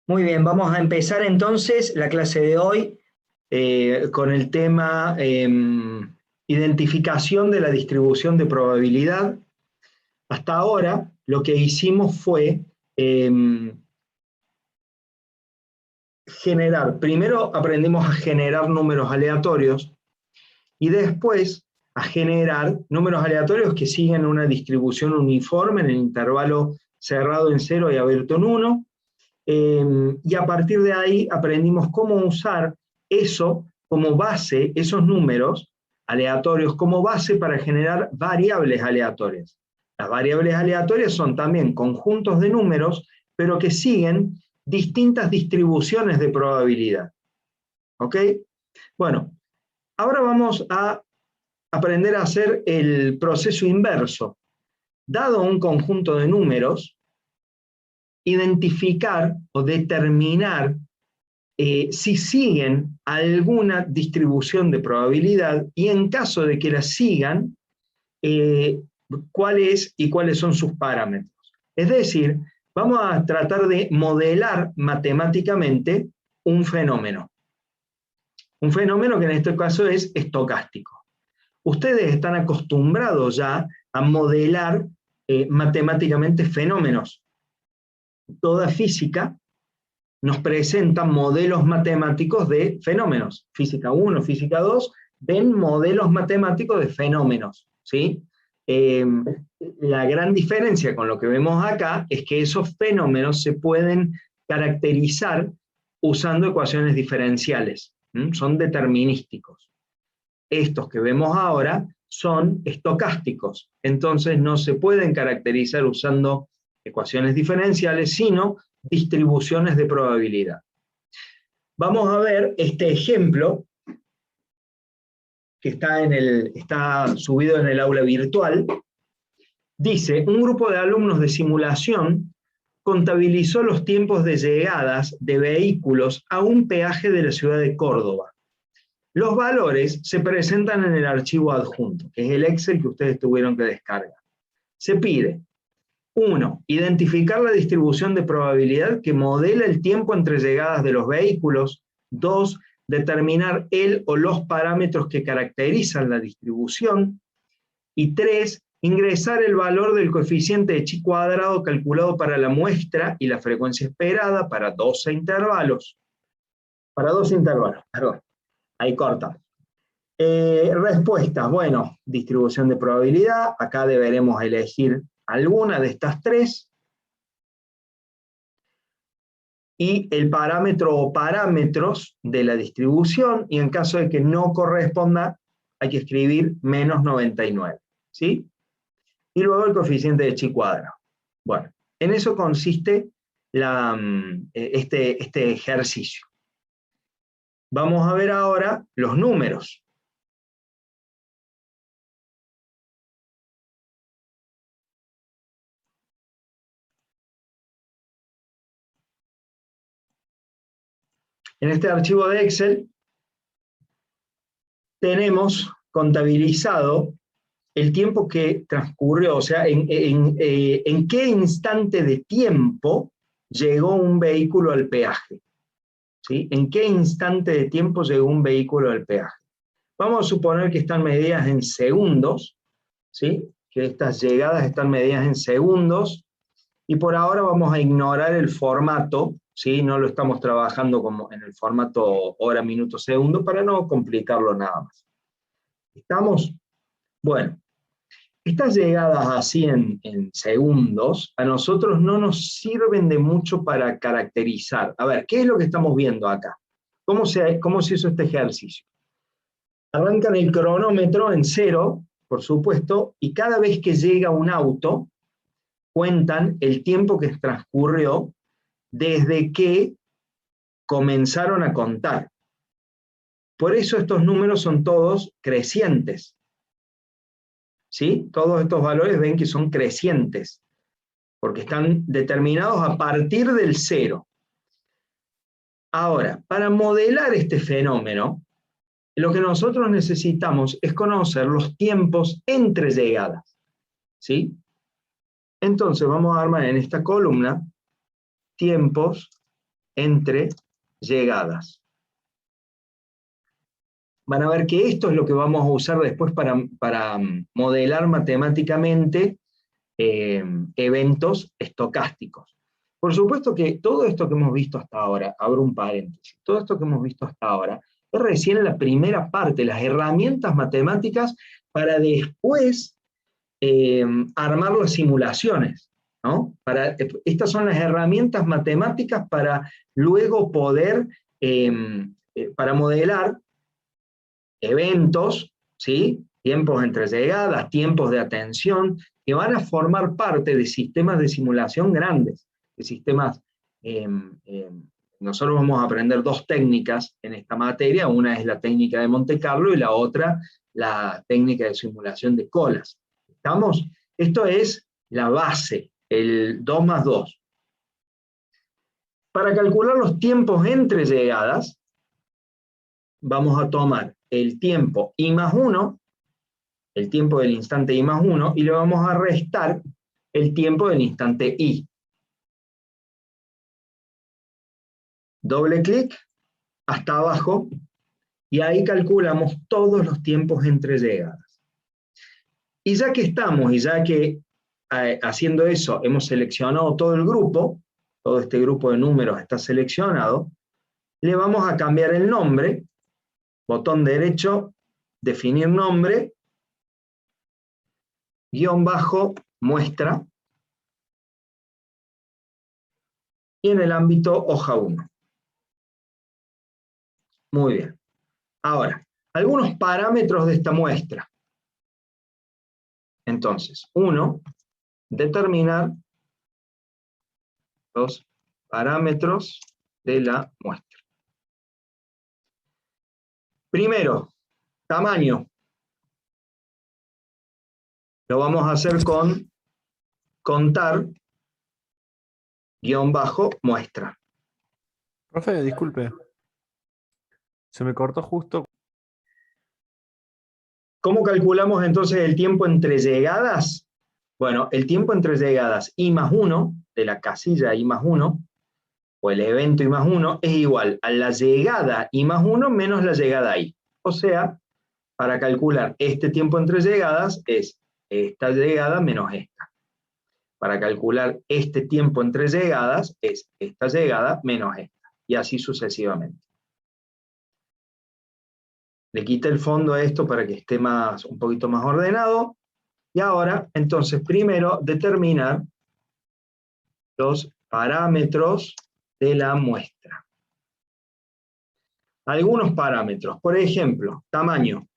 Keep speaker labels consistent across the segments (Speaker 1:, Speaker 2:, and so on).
Speaker 1: Muy bien, vamos a empezar entonces la clase de hoy con el tema identificación de la distribución de probabilidad. Hasta ahora lo que hicimos fue primero aprendimos a generar números aleatorios y después a generar números aleatorios que siguen una distribución uniforme en el intervalo cerrado en 0 y abierto en 1. Y a partir de ahí aprendimos cómo usar eso como base, esos números aleatorios como base para generar variables aleatorias. Las variables aleatorias son también conjuntos de números, pero que siguen distintas distribuciones de probabilidad. ¿Ok? Bueno, ahora vamos a aprender a hacer el proceso inverso. Dado un conjunto de números, identificar o determinar si siguen alguna distribución de probabilidad y en caso de que la sigan, cuál es y cuáles son sus parámetros. Es decir, vamos a tratar de modelar matemáticamente un fenómeno. Un fenómeno que en este caso es estocástico. Ustedes están acostumbrados ya a modelar matemáticamente fenómenos. Toda física nos presenta modelos matemáticos de fenómenos. Física 1, física 2, ven modelos matemáticos de fenómenos, ¿sí? La gran diferencia con lo que vemos acá es que esos fenómenos se pueden caracterizar usando ecuaciones diferenciales, son determinísticos. Estos que vemos ahora son estocásticos, entonces no se pueden caracterizar usando ecuaciones diferenciales, sino distribuciones de probabilidad. Vamos a ver este ejemplo que está subido en el aula virtual. Dice, un grupo de alumnos de simulación contabilizó los tiempos de llegadas de vehículos a un peaje de la ciudad de Córdoba. Los valores se presentan en el archivo adjunto, que es el Excel que ustedes tuvieron que descargar. Se pide 1. Identificar la distribución de probabilidad que modela el tiempo entre llegadas de los vehículos. 2. Determinar el o los parámetros que caracterizan la distribución. Y 3. Ingresar el valor del coeficiente de chi cuadrado calculado para la muestra y la frecuencia esperada para 12 intervalos. Para 12 intervalos, perdón. Ahí corta. Respuestas, bueno, distribución de probabilidad. Acá deberemos elegir alguna de estas tres, y el parámetro o parámetros de la distribución, y en caso de que no corresponda, hay que escribir menos 99, ¿sí? Y luego el coeficiente de chi cuadrado. Bueno, en eso consiste este ejercicio. Vamos a ver ahora los números. En este archivo de Excel tenemos contabilizado el tiempo que transcurrió, o sea, en qué instante de tiempo llegó un vehículo al peaje. ¿Sí? ¿En qué instante de tiempo llegó un vehículo al peaje? Vamos a suponer que están medidas en segundos, ¿sí? Que estas llegadas están medidas en segundos, y por ahora vamos a ignorar el formato, ¿sí? No lo estamos trabajando como en el formato hora, minuto, segundo, para no complicarlo nada más. ¿Estamos? Bueno, estas llegadas así en segundos, a nosotros no nos sirven de mucho para caracterizar. A ver, ¿qué es lo que estamos viendo acá? ¿Cómo se hizo este ejercicio? Arrancan el cronómetro en 0, por supuesto, y cada vez que llega un auto, cuentan el tiempo que transcurrió desde que comenzaron a contar. Por eso estos números son todos crecientes. ¿Sí? Todos estos valores ven que son crecientes, porque están determinados a partir del 0. Ahora, para modelar este fenómeno, lo que nosotros necesitamos es conocer los tiempos entre llegadas. ¿Sí? Entonces vamos a armar en esta columna tiempos entre llegadas. Van a ver que esto es lo que vamos a usar después para modelar matemáticamente eventos estocásticos. Por supuesto que todo esto que hemos visto hasta ahora, abro un paréntesis, todo esto que hemos visto hasta ahora es recién la primera parte, las herramientas matemáticas para después armar las simulaciones, ¿no? Estas son las herramientas matemáticas para luego poder, para modelar eventos, ¿sí? Tiempos entre llegadas, tiempos de atención, que van a formar parte de sistemas de simulación grandes, de sistemas, nosotros vamos a aprender dos técnicas en esta materia, una es la técnica de Monte Carlo y la otra la técnica de simulación de colas. ¿Estamos? Esto es la base, el 2 más 2. Para calcular los tiempos entre llegadas, vamos a tomar el tiempo I más 1, el tiempo del instante I más 1, y le vamos a restar el tiempo del instante I. Doble clic hasta abajo, y ahí calculamos todos los tiempos entre llegadas. Y ya que estamos, y ya que haciendo eso hemos seleccionado todo el grupo, todo este grupo de números está seleccionado, le vamos a cambiar el nombre, botón derecho, definir nombre, guión bajo, muestra, y en el ámbito hoja 1. Muy bien. Ahora, algunos parámetros de esta muestra. Entonces, 1, determinar los parámetros de la muestra. Primero, tamaño. Lo vamos a hacer con contar guión bajo muestra.
Speaker 2: Profe, disculpe. Se me cortó justo.
Speaker 1: ¿Cómo calculamos entonces el tiempo entre llegadas? Bueno, el tiempo entre llegadas I más 1, de la casilla I más 1, o el evento I más 1, es igual a la llegada I más 1 menos la llegada I. O sea, para calcular este tiempo entre llegadas es esta llegada menos esta. Para calcular este tiempo entre llegadas es esta llegada menos esta. Y así sucesivamente. Le quité el fondo a esto para que esté un poquito más ordenado. Y ahora, entonces, primero determinar los parámetros de la muestra. Algunos parámetros, por ejemplo, tamaño.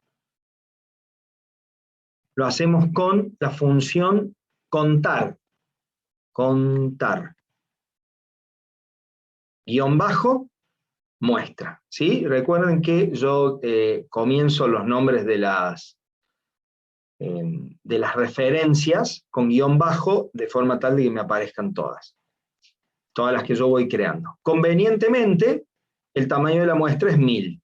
Speaker 1: Lo hacemos con la función contar. Contar. Guión bajo, muestra. ¿Sí? Recuerden que yo comienzo los nombres de las referencias con guión bajo de forma tal de que me aparezcan todas las que yo voy creando. Convenientemente, el tamaño de la muestra es 1000.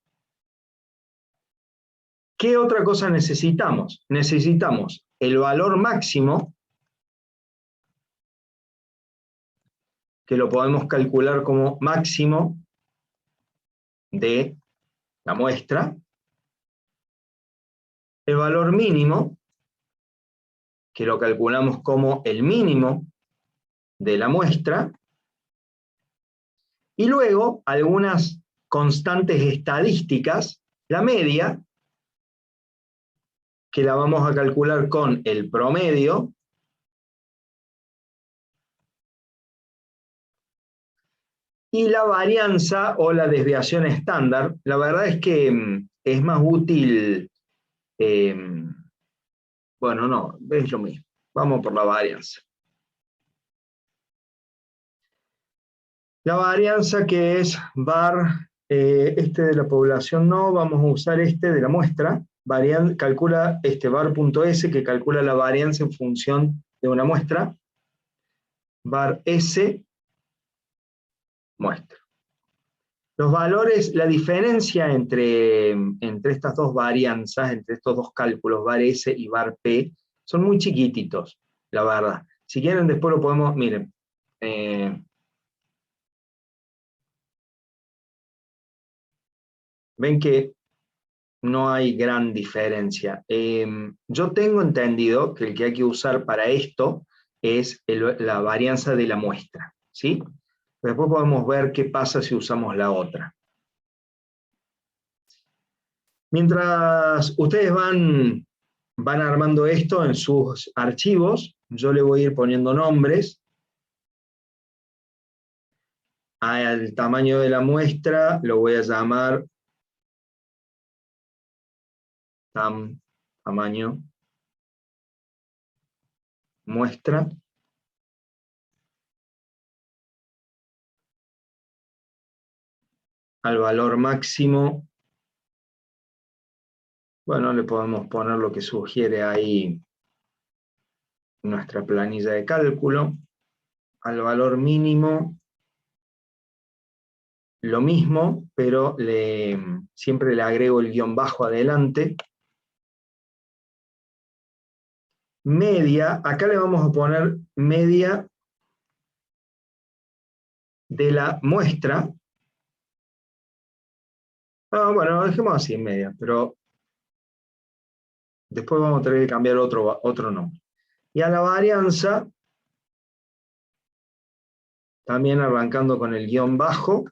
Speaker 1: ¿Qué otra cosa necesitamos? Necesitamos el valor máximo, que lo podemos calcular como máximo de la muestra, el valor mínimo, que lo calculamos como el mínimo de la muestra, y luego algunas constantes estadísticas, la media, que la vamos a calcular con el promedio, y la varianza o la desviación estándar. La verdad es que es más útil, bueno, no, es lo mismo. Vamos por la varianza. La varianza que es var, este de la población no, vamos a usar este de la muestra, calcula este var.s que calcula la varianza en función de una muestra, var s, muestra. Los valores, la diferencia entre estas dos varianzas, entre estos dos cálculos, var s y var p, son muy chiquititos, la verdad. Si quieren después lo podemos, miren, ven que no hay gran diferencia. Yo tengo entendido que el que hay que usar para esto es la varianza de la muestra, ¿sí? Después podemos ver qué pasa si usamos la otra. Mientras ustedes van armando esto en sus archivos, yo le voy a ir poniendo nombres al tamaño de la muestra, lo voy a llamar tamaño muestra. Al valor máximo, bueno, le podemos poner lo que sugiere ahí nuestra planilla de cálculo. Al valor mínimo, lo mismo, pero siempre le agrego el guión bajo adelante. Media, acá le vamos a poner media de la muestra. Bueno, dejemos así en media, pero después vamos a tener que cambiar otro nombre. Y a la varianza, también arrancando con el guión bajo,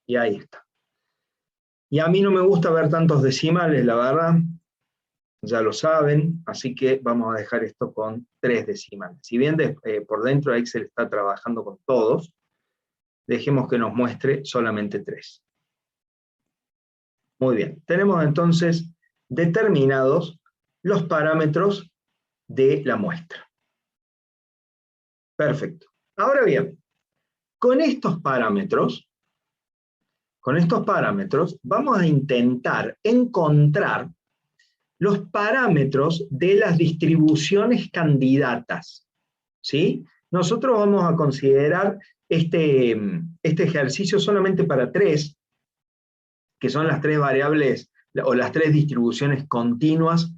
Speaker 1: y ahí está. Y a mí no me gusta ver tantos decimales, la verdad, ya lo saben, así que vamos a dejar esto con 3 decimales. Si bien por dentro Excel está trabajando con todos, dejemos que nos muestre solamente 3. Muy bien, tenemos entonces determinados los parámetros de la muestra. Perfecto. Ahora bien, con estos parámetros vamos a intentar encontrar los parámetros de las distribuciones candidatas, ¿sí? Nosotros vamos a considerar este ejercicio solamente para 3, que son las 3 variables o las 3 distribuciones continuas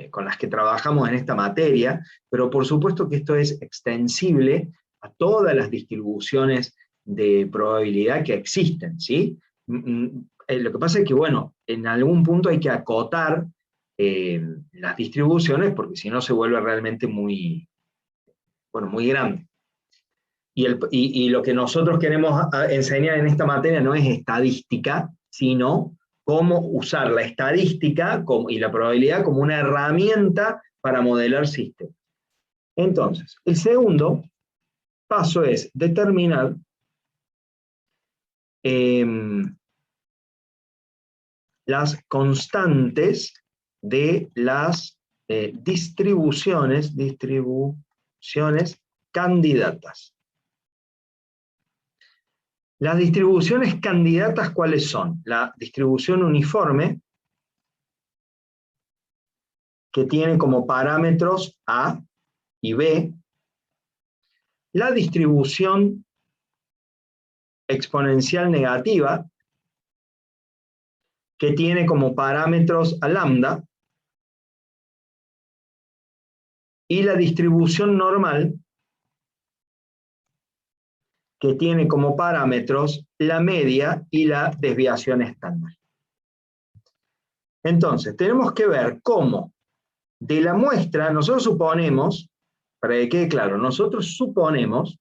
Speaker 1: con las que trabajamos en esta materia, pero por supuesto que esto es extensible a todas las distribuciones de probabilidad que existen, ¿sí? Lo que pasa es que, bueno, en algún punto hay que acotar las distribuciones, porque si no se vuelve realmente muy grande. Y lo que nosotros queremos enseñar en esta materia no es estadística, sino cómo usar la estadística y la probabilidad como una herramienta para modelar sistemas. Entonces, el segundo paso es determinar las constantes de las distribuciones candidatas. Las distribuciones candidatas, ¿cuáles son? La distribución uniforme, que tiene como parámetros A y B. La distribución exponencial negativa, que tiene como parámetros a lambda. Y la distribución normal, que tiene como parámetros la media y la desviación estándar. Entonces, tenemos que ver cómo de la muestra, nosotros suponemos, para que quede claro, nosotros suponemos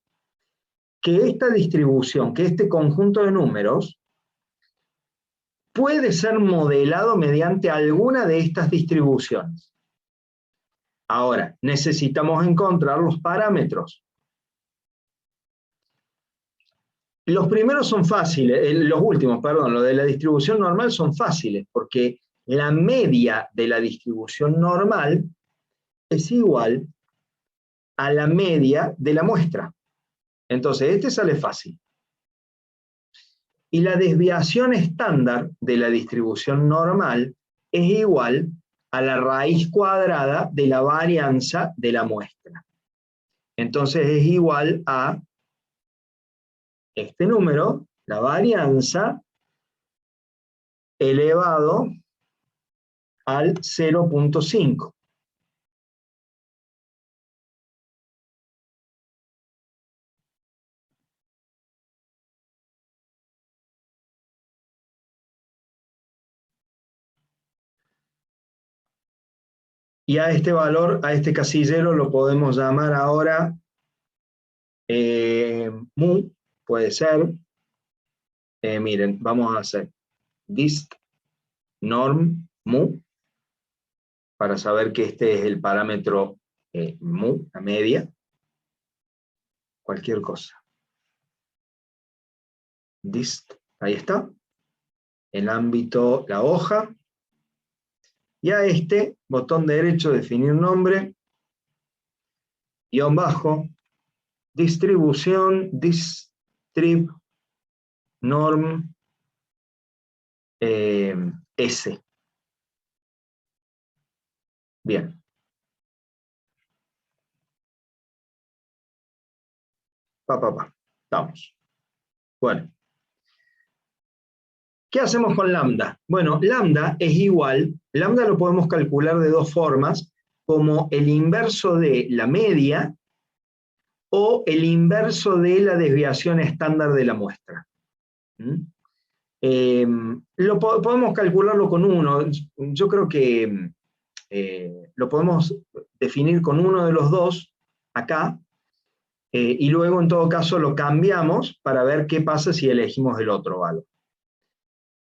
Speaker 1: que esta distribución, que este conjunto de números, puede ser modelado mediante alguna de estas distribuciones. Ahora, necesitamos encontrar los parámetros. Los primeros son fáciles, los últimos, perdón, lo de la distribución normal son fáciles, porque la media de la distribución normal es igual a la media de la muestra. Entonces, este sale fácil. Y la desviación estándar de la distribución normal es igual a la raíz cuadrada de la varianza de la muestra. Entonces es igual a este número, la varianza, elevado al 0.5. Y a este valor, a este casillero, lo podemos llamar ahora mu, puede ser. Miren, vamos a hacer dist norm mu, para saber que este es el parámetro mu, la media, cualquier cosa. Dist, ahí está, el ámbito, la hoja, y a este, botón derecho, definir nombre, guión bajo, distribución, distrib, norm, S. Bien. Estamos. Bueno. ¿Qué hacemos con lambda? Bueno, lambda es igual, lambda lo podemos calcular de dos formas, como el inverso de la media o el inverso de la desviación estándar de la muestra. Podemos calcularlo con 1, yo creo que lo podemos definir con uno de los dos acá, y luego en todo caso lo cambiamos para ver qué pasa si elegimos el otro valor.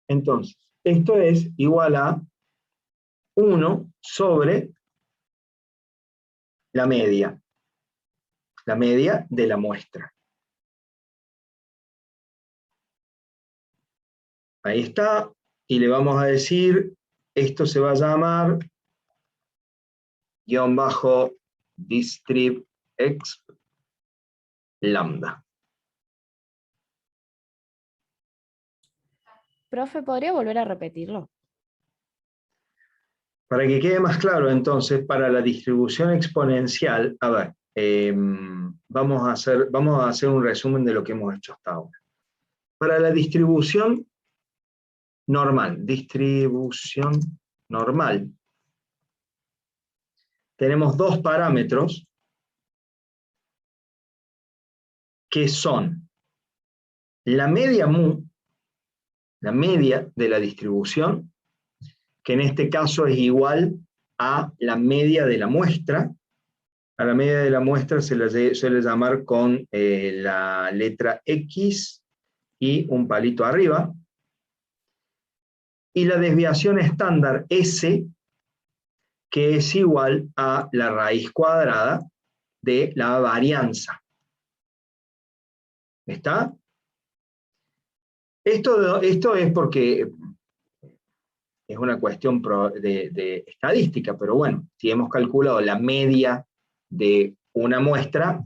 Speaker 1: Entonces, esto es igual a 1 sobre la media de la muestra. Ahí está, y le vamos a decir, esto se va a llamar guión bajo distrib exp lambda.
Speaker 3: Profe, ¿podría volver a repetirlo?
Speaker 1: Para que quede más claro, entonces, para la distribución exponencial, a ver, vamos a hacer un resumen de lo que hemos hecho hasta ahora. Para la distribución normal, tenemos dos parámetros que son la media mu, la media de la distribución, que en este caso es igual a la media de la muestra. A la media de la muestra se la suele llamar con la letra X y un palito arriba. Y la desviación estándar S, que es igual a la raíz cuadrada de la varianza. ¿Está? Esto es porque es una cuestión de estadística, pero bueno, si hemos calculado la media de una muestra,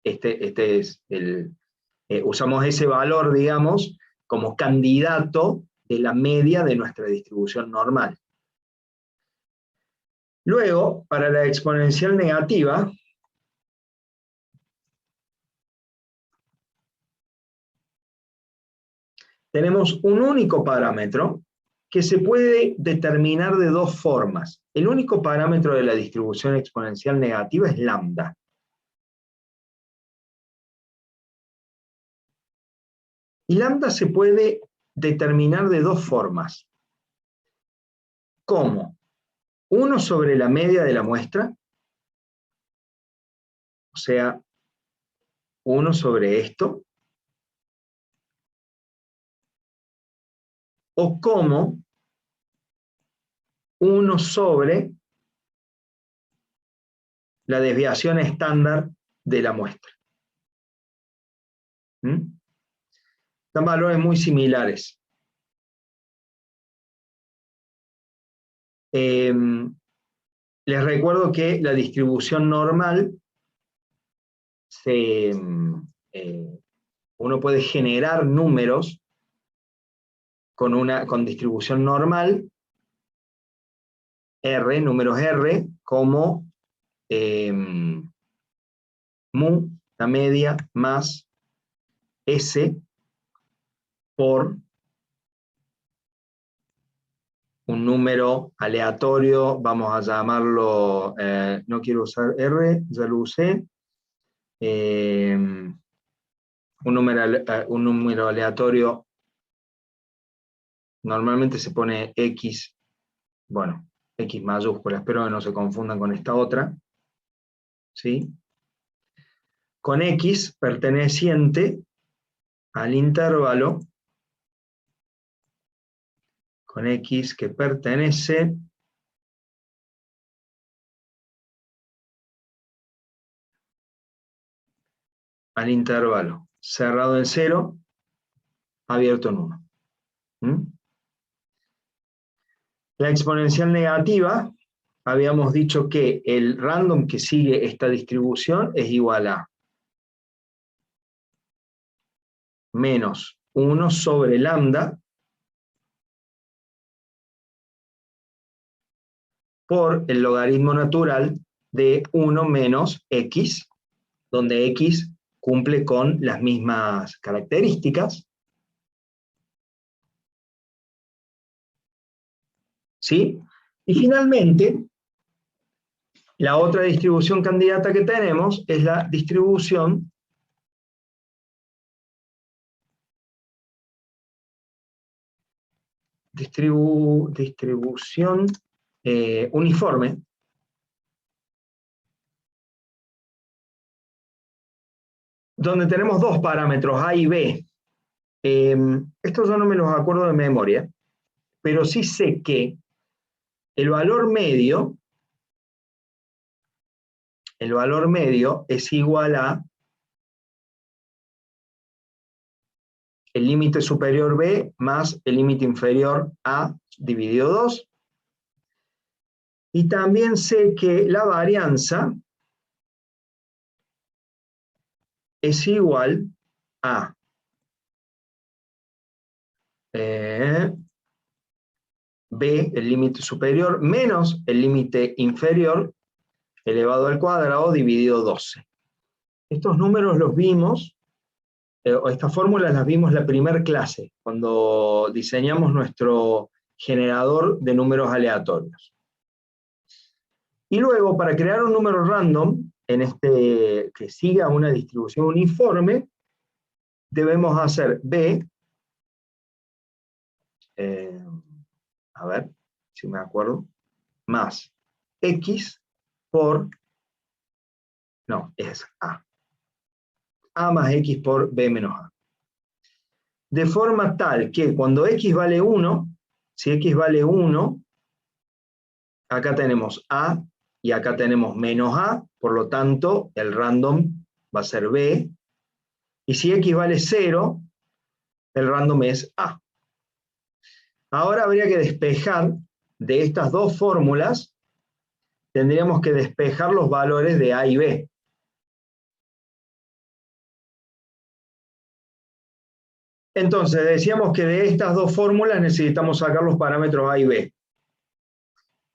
Speaker 1: este es usamos ese valor, digamos, como candidato de la media de nuestra distribución normal. Luego, para la exponencial negativa, tenemos un único parámetro que se puede determinar de dos formas. El único parámetro de la distribución exponencial negativa es lambda. Y lambda se puede determinar de dos formas. ¿Cómo? 1 sobre la media de la muestra, o sea, 1 sobre esto, o como 1 sobre la desviación estándar de la muestra. Son valores muy similares. Les recuerdo que la distribución normal, uno puede generar números con distribución normal, R, números R, como mu, la media, más S por un número aleatorio, vamos a llamarlo, no quiero usar R, ya lo usé, un número aleatorio, normalmente se pone X bueno, X mayúscula, espero que no se confundan con esta otra, ¿sí? Con X perteneciente al intervalo, con X que pertenece al intervalo cerrado en 0, abierto en 1. La exponencial negativa, habíamos dicho que el random que sigue esta distribución es igual a menos 1 sobre lambda por el logaritmo natural de 1 menos x, donde x cumple con las mismas características. ¿Sí? Y finalmente, la otra distribución candidata que tenemos es la distribución uniforme, donde tenemos dos parámetros, A y B. Estos yo no me los acuerdo de memoria, pero sí sé que el valor medio es igual a el límite superior B más el límite inferior A dividido 2. Y también sé que la varianza es igual a B, el límite superior, menos el límite inferior, elevado al cuadrado, dividido 12. Estos números los vimos, o estas fórmulas las vimos en la primera clase, cuando diseñamos nuestro generador de números aleatorios. Y luego, para crear un número random, que siga una distribución uniforme, debemos hacer B, a ver si me acuerdo, más X por, no, es A. A más X por B menos A. De forma tal que cuando X vale 1, si X vale 1, acá tenemos A y acá tenemos menos A, por lo tanto el random va a ser B, y si X vale 0, el random es A. Ahora habría que despejar de estas dos fórmulas, tendríamos que despejar los valores de A y B. Entonces decíamos que de estas dos fórmulas necesitamos sacar los parámetros A y B.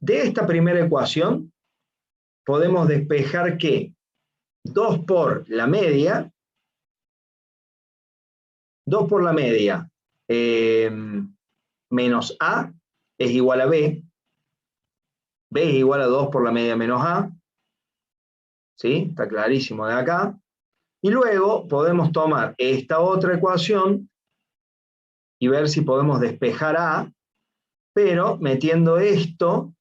Speaker 1: De esta primera ecuación podemos despejar que 2 por la media, menos A es igual a B, B es igual a 2 por la media menos A, ¿sí? Está clarísimo de acá. Y luego podemos tomar esta otra ecuación y ver si podemos despejar A, pero metiendo esto,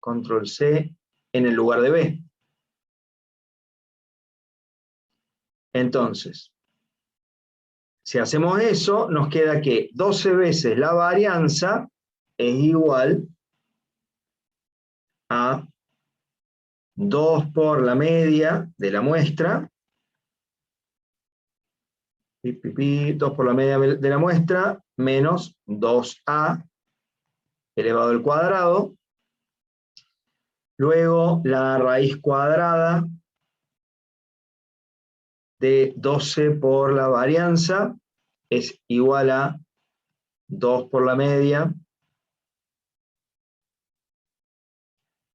Speaker 1: control C, en el lugar de B. Entonces, si hacemos eso, nos queda que 12 veces la varianza es igual a 2 por la media de la muestra, 2 por la media de la muestra, menos 2A elevado al cuadrado, luego la raíz cuadrada de 12 por la varianza es igual a 2 por la media,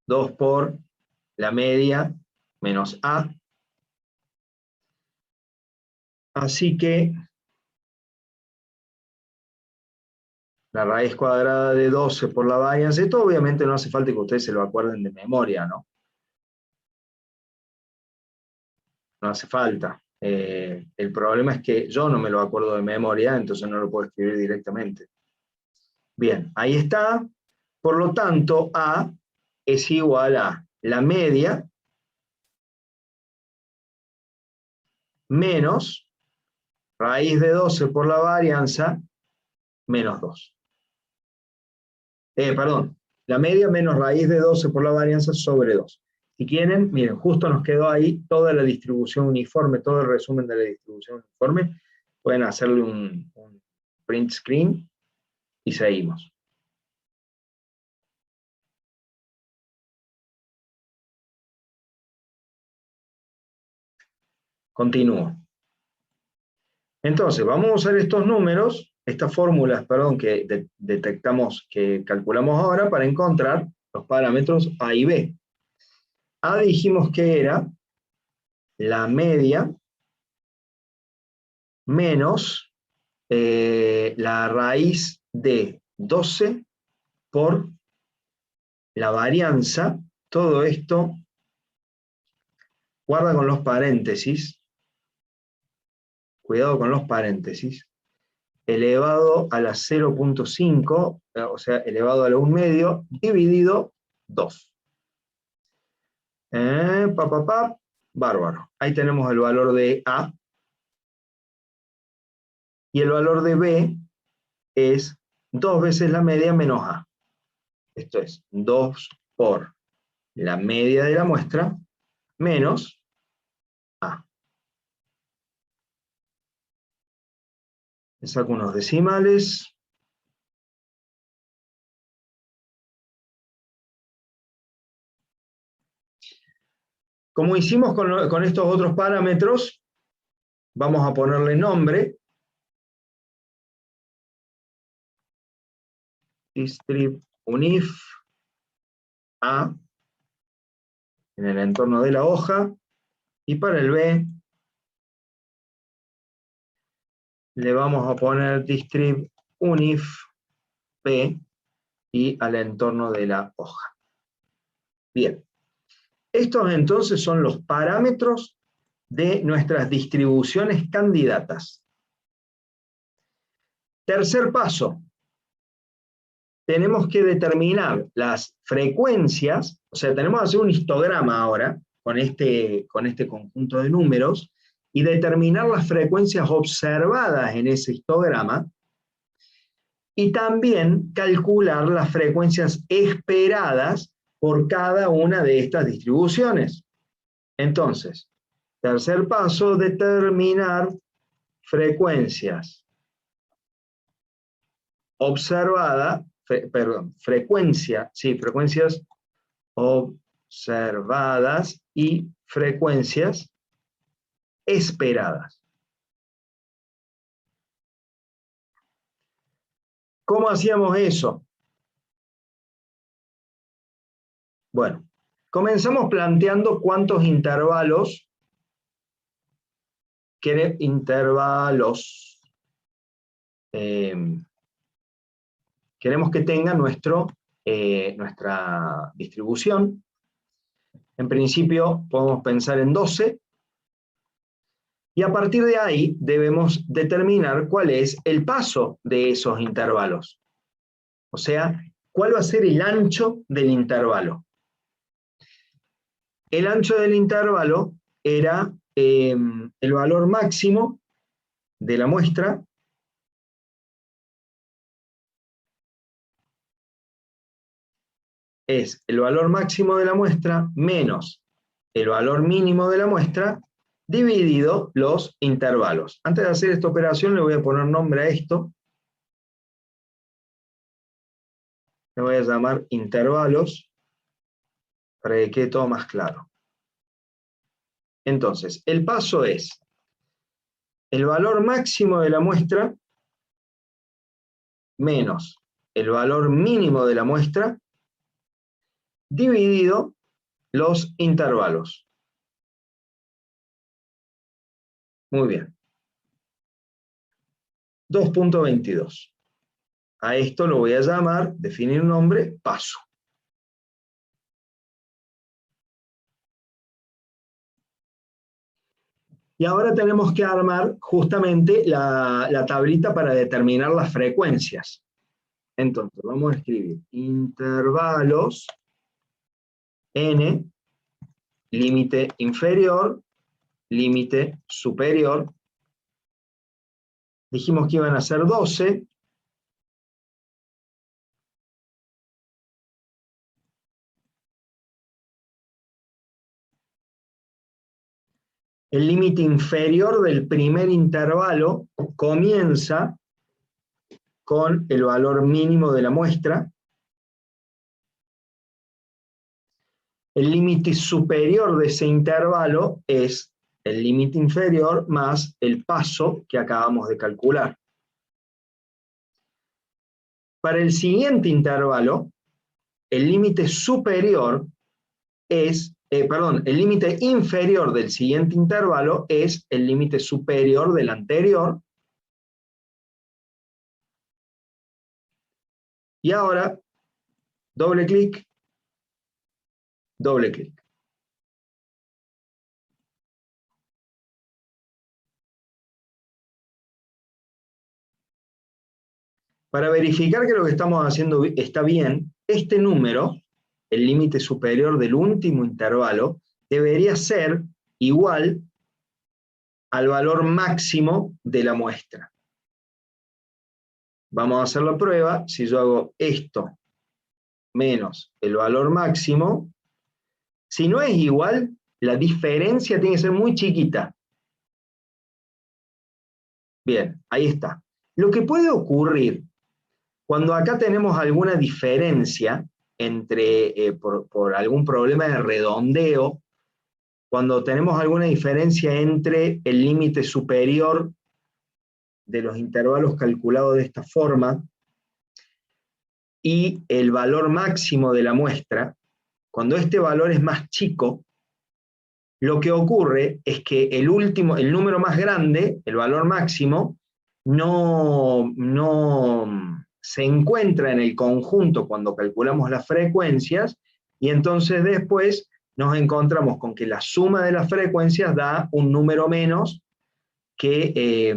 Speaker 1: 2 por la media menos A. Así que la raíz cuadrada de 12 por la varianza, esto obviamente no hace falta que ustedes se lo acuerden de memoria, ¿no? No hace falta. El problema es que yo no me lo acuerdo de memoria, entonces no lo puedo escribir directamente. Bien, ahí está. Por lo tanto, A es igual a la media menos raíz de 12 por la varianza menos 2. Perdón, la media menos raíz de 12 por la varianza sobre 2. Si quieren, miren, justo nos quedó ahí toda la distribución uniforme, todo el resumen de la distribución uniforme. Pueden hacerle un print screen y seguimos. Continúo. Entonces, vamos a usar estos números, estas fórmulas, perdón, que detectamos, que calculamos ahora para encontrar los parámetros A y B. A dijimos que era la media menos la raíz de 12 por la varianza. Todo esto, guarda con los paréntesis, cuidado con los paréntesis, elevado a la 0.5, o sea, elevado a la 1 medio, dividido 2. Bárbaro. Ahí tenemos el valor de A. Y el valor de B es 2 veces la media menos A. Esto es 2 por la media de la muestra menos A. Le saco unos decimales. Como hicimos con estos otros parámetros, vamos a ponerle nombre. Distrib unif A en el entorno de la hoja. Y para el B le vamos a poner distrib unif B y al entorno de la hoja. Bien. Estos entonces son los parámetros de nuestras distribuciones candidatas. Tercer paso. Tenemos que determinar las frecuencias, o sea, tenemos que hacer un histograma ahora con este conjunto de números y determinar las frecuencias observadas en ese histograma y también calcular las frecuencias esperadas por cada una de estas distribuciones. Entonces, tercer paso, determinar frecuencias observadas, frecuencias observadas y frecuencias esperadas. ¿Cómo hacíamos eso? Bueno, comenzamos planteando cuántos intervalos queremos que tenga nuestra distribución. En principio podemos pensar en 12, y a partir de ahí debemos determinar cuál es el paso de esos intervalos. O sea, cuál va a ser el ancho del intervalo. El ancho del intervalo era el valor máximo de la muestra es el valor máximo de la muestra menos el valor mínimo de la muestra dividido los intervalos. Antes de hacer esta operación le voy a poner nombre a esto. Le voy a llamar intervalos para que quede todo más claro. Entonces, el paso es el valor máximo de la muestra menos el valor mínimo de la muestra dividido los intervalos. Muy bien. 2.22. A esto lo voy a llamar, definir un nombre, paso. Y ahora tenemos que armar justamente la tablita para determinar las frecuencias. Entonces, vamos a escribir intervalos n, límite inferior, límite superior. Dijimos que iban a ser 12. El límite inferior del primer intervalo comienza con el valor mínimo de la muestra. El límite superior de ese intervalo es el límite inferior más el paso que acabamos de calcular. Para el siguiente intervalo, el límite superior es, el límite inferior del siguiente intervalo es el límite superior del anterior. Y ahora, doble clic, doble clic. Para verificar que lo que estamos haciendo está bien, este número, el límite superior del último intervalo, debería ser igual al valor máximo de la muestra. Vamos a hacer la prueba. Si yo hago esto menos el valor máximo, si no es igual, la diferencia tiene que ser muy chiquita. Bien, ahí está. Lo que puede ocurrir cuando acá tenemos alguna diferencia entre, por algún problema de redondeo, cuando tenemos alguna diferencia entre el límite superior de los intervalos calculados de esta forma y el valor máximo de la muestra, cuando este valor es más chico, lo que ocurre es que el número más grande, el valor máximo, no se encuentra en el conjunto cuando calculamos las frecuencias, y entonces después nos encontramos con que la suma de las frecuencias da un número menos que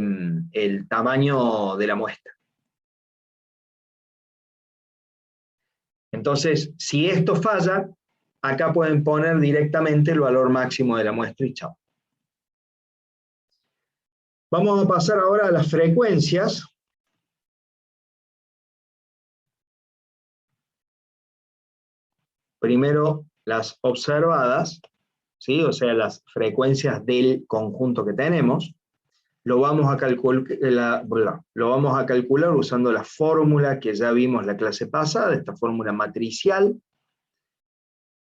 Speaker 1: el tamaño de la muestra. Entonces, si esto falla, acá pueden poner directamente el valor máximo de la muestra y chao. Vamos a pasar ahora a las frecuencias. Primero las observadas, ¿sí? O sea, las frecuencias del conjunto que tenemos. Lo vamos a calcular usando la fórmula que ya vimos la clase pasada, esta fórmula matricial.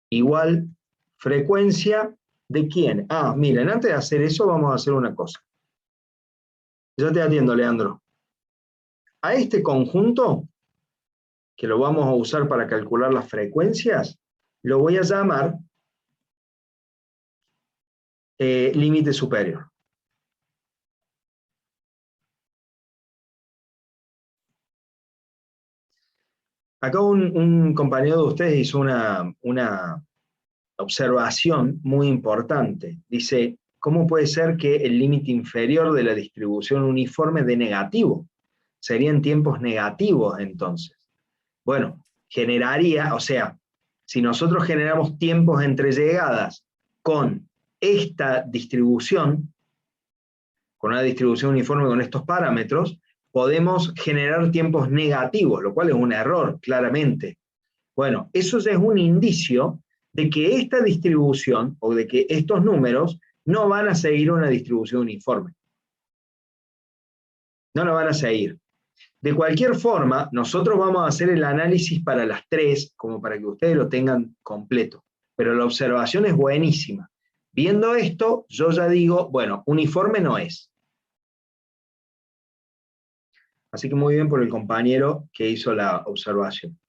Speaker 1: Igual frecuencia de quién. Miren, antes de hacer eso vamos a hacer una cosa. Ya te atiendo, Leandro. A este conjunto, que lo vamos a usar para calcular las frecuencias, lo voy a llamar límite superior. Acá un compañero de ustedes hizo una observación muy importante. Dice, ¿cómo puede ser que el límite inferior de la distribución uniforme dé negativo? Serían tiempos negativos entonces. Bueno, generaría, o sea, si nosotros generamos tiempos entre llegadas con esta distribución, con una distribución uniforme con estos parámetros, podemos generar tiempos negativos, lo cual es un error, claramente. Bueno, eso ya es un indicio de que esta distribución, o de que estos números, no van a seguir una distribución uniforme. No la van a seguir. De cualquier forma, nosotros vamos a hacer el análisis para las tres, como para que ustedes lo tengan completo. Pero la observación es buenísima. Viendo esto, yo ya digo, bueno, uniforme no es. Así que muy bien por el compañero que hizo la observación.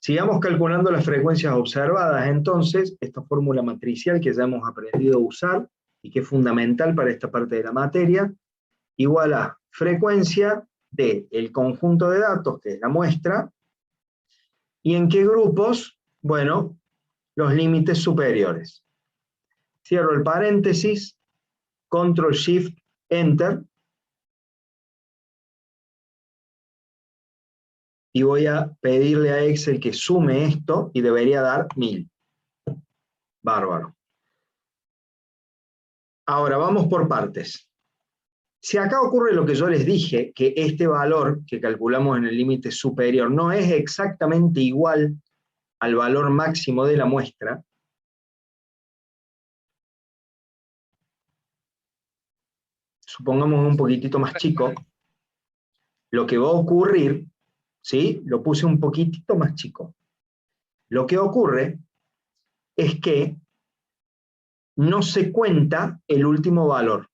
Speaker 1: Sigamos calculando las frecuencias observadas, entonces, esta fórmula matricial que ya hemos aprendido a usar y que es fundamental para esta parte de la materia, igual a frecuencia del conjunto de datos, que es la muestra, y en qué grupos, bueno, los límites superiores. Cierro el paréntesis, Control Shift Enter, y voy a pedirle a Excel que sume esto y debería dar 1000. Bárbaro. Ahora vamos por partes. Si acá ocurre lo que yo les dije, que este valor que calculamos en el límite superior no es exactamente igual al valor máximo de la muestra, supongamos un poquitito más chico, lo que va a ocurrir, ¿sí? Lo puse un poquitito más chico. Lo que ocurre es que no se cuenta el último valor,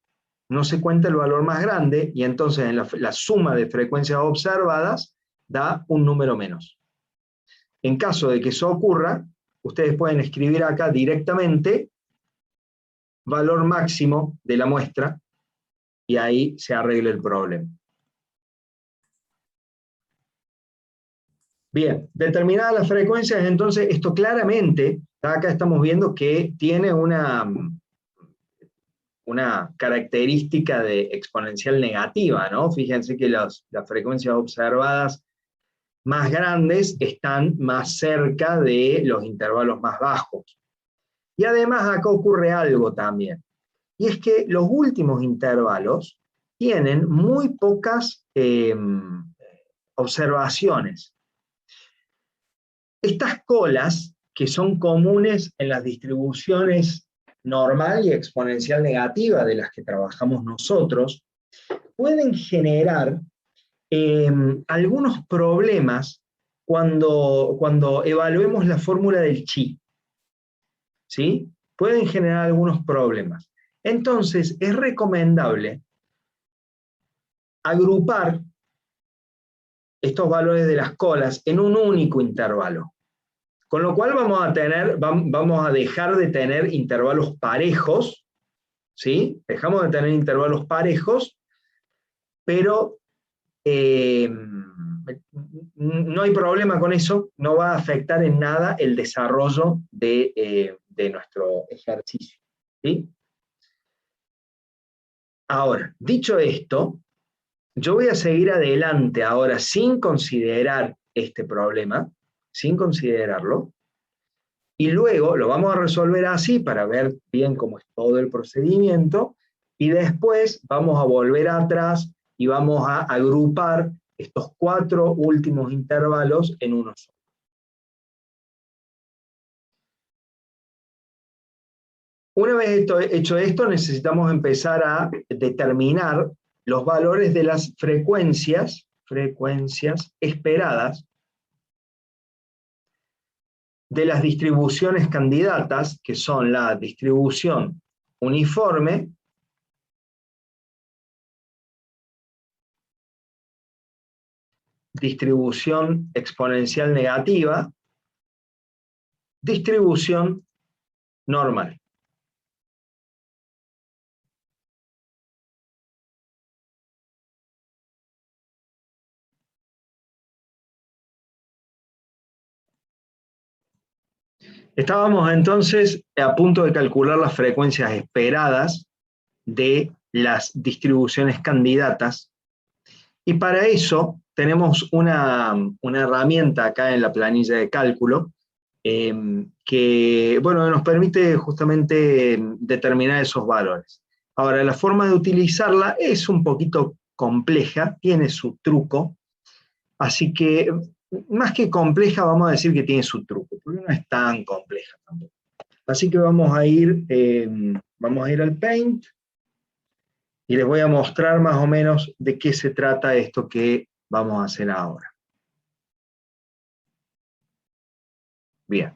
Speaker 1: no se cuenta el valor más grande, y entonces en la suma de frecuencias observadas da un número menos. En caso de que eso ocurra, ustedes pueden escribir acá directamente valor máximo de la muestra, y ahí se arregla el problema. Bien, determinadas las frecuencias, entonces esto claramente, acá estamos viendo que tiene una característica de exponencial negativa, ¿no? Fíjense que las frecuencias observadas más grandes están más cerca de los intervalos más bajos. Y además acá ocurre algo también, y es que los últimos intervalos tienen muy pocas observaciones. Estas colas, que son comunes en las distribuciones normal y exponencial negativa de las que trabajamos nosotros, pueden generar algunos problemas cuando evaluemos la fórmula del chi. ¿Sí? Pueden generar algunos problemas. Entonces, es recomendable agrupar estos valores de las colas en un único intervalo. Con lo cual vamos a dejar de tener intervalos parejos, ¿sí? Dejamos de tener intervalos parejos, pero no hay problema con eso, no va a afectar en nada el desarrollo de nuestro ejercicio, ¿sí? Ahora, dicho esto, yo voy a seguir adelante ahora sin considerar este problema, sin considerarlo, y luego lo vamos a resolver así para ver bien cómo es todo el procedimiento, y después vamos a volver atrás y vamos a agrupar estos 4 últimos intervalos en uno solo. Una vez hecho esto, necesitamos empezar a determinar los valores de las frecuencias esperadas de las distribuciones candidatas, que son la distribución uniforme, distribución exponencial negativa, distribución normal. Estábamos entonces a punto de calcular las frecuencias esperadas de las distribuciones candidatas, y para eso tenemos una herramienta acá en la planilla de cálculo que bueno, nos permite justamente determinar esos valores. Ahora, la forma de utilizarla es un poquito compleja, tiene su truco, así que más que compleja vamos a decir que tiene su truco, porque no es tan compleja tampoco. Así que vamos a ir al Paint, y les voy a mostrar más o menos de qué se trata esto que vamos a hacer ahora. Bien.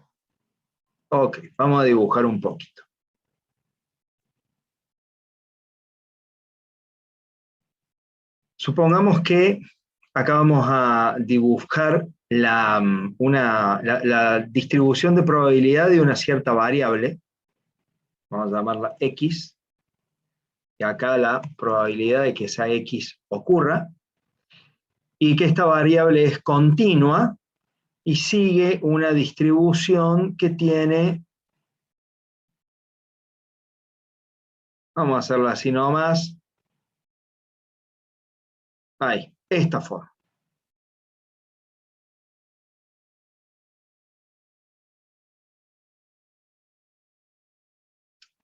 Speaker 1: Ok, vamos a dibujar un poquito. Supongamos que acá vamos a dibujar la distribución de probabilidad de una cierta variable. Vamos a llamarla X. Y acá la probabilidad de que esa X ocurra. Y que esta variable es continua y sigue una distribución que tiene, vamos a hacerla así nomás, ahí, esta forma.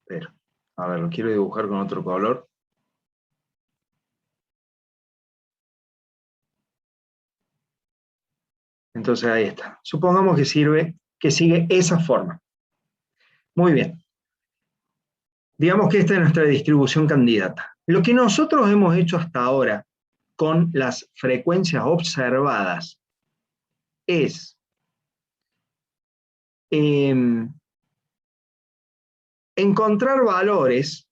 Speaker 1: Pero, a ver, lo quiero dibujar con otro color. Entonces ahí está. Supongamos que sigue esa forma. Muy bien. Digamos que esta es nuestra distribución candidata. Lo que nosotros hemos hecho hasta ahora con las frecuencias observadas es encontrar valores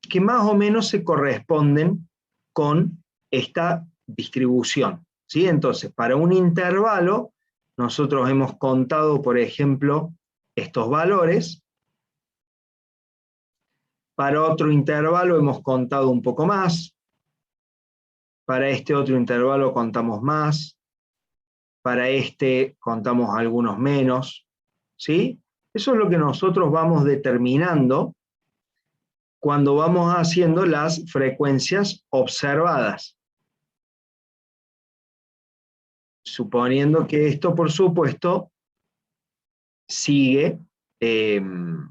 Speaker 1: que más o menos se corresponden con esta distribución, ¿sí? Entonces, para un intervalo, nosotros hemos contado, por ejemplo, estos valores. Para otro intervalo hemos contado un poco más. Para este otro intervalo contamos más. Para este contamos algunos menos. ¿Sí? Eso es lo que nosotros vamos determinando cuando vamos haciendo las frecuencias observadas. Suponiendo que esto, por supuesto, sigue,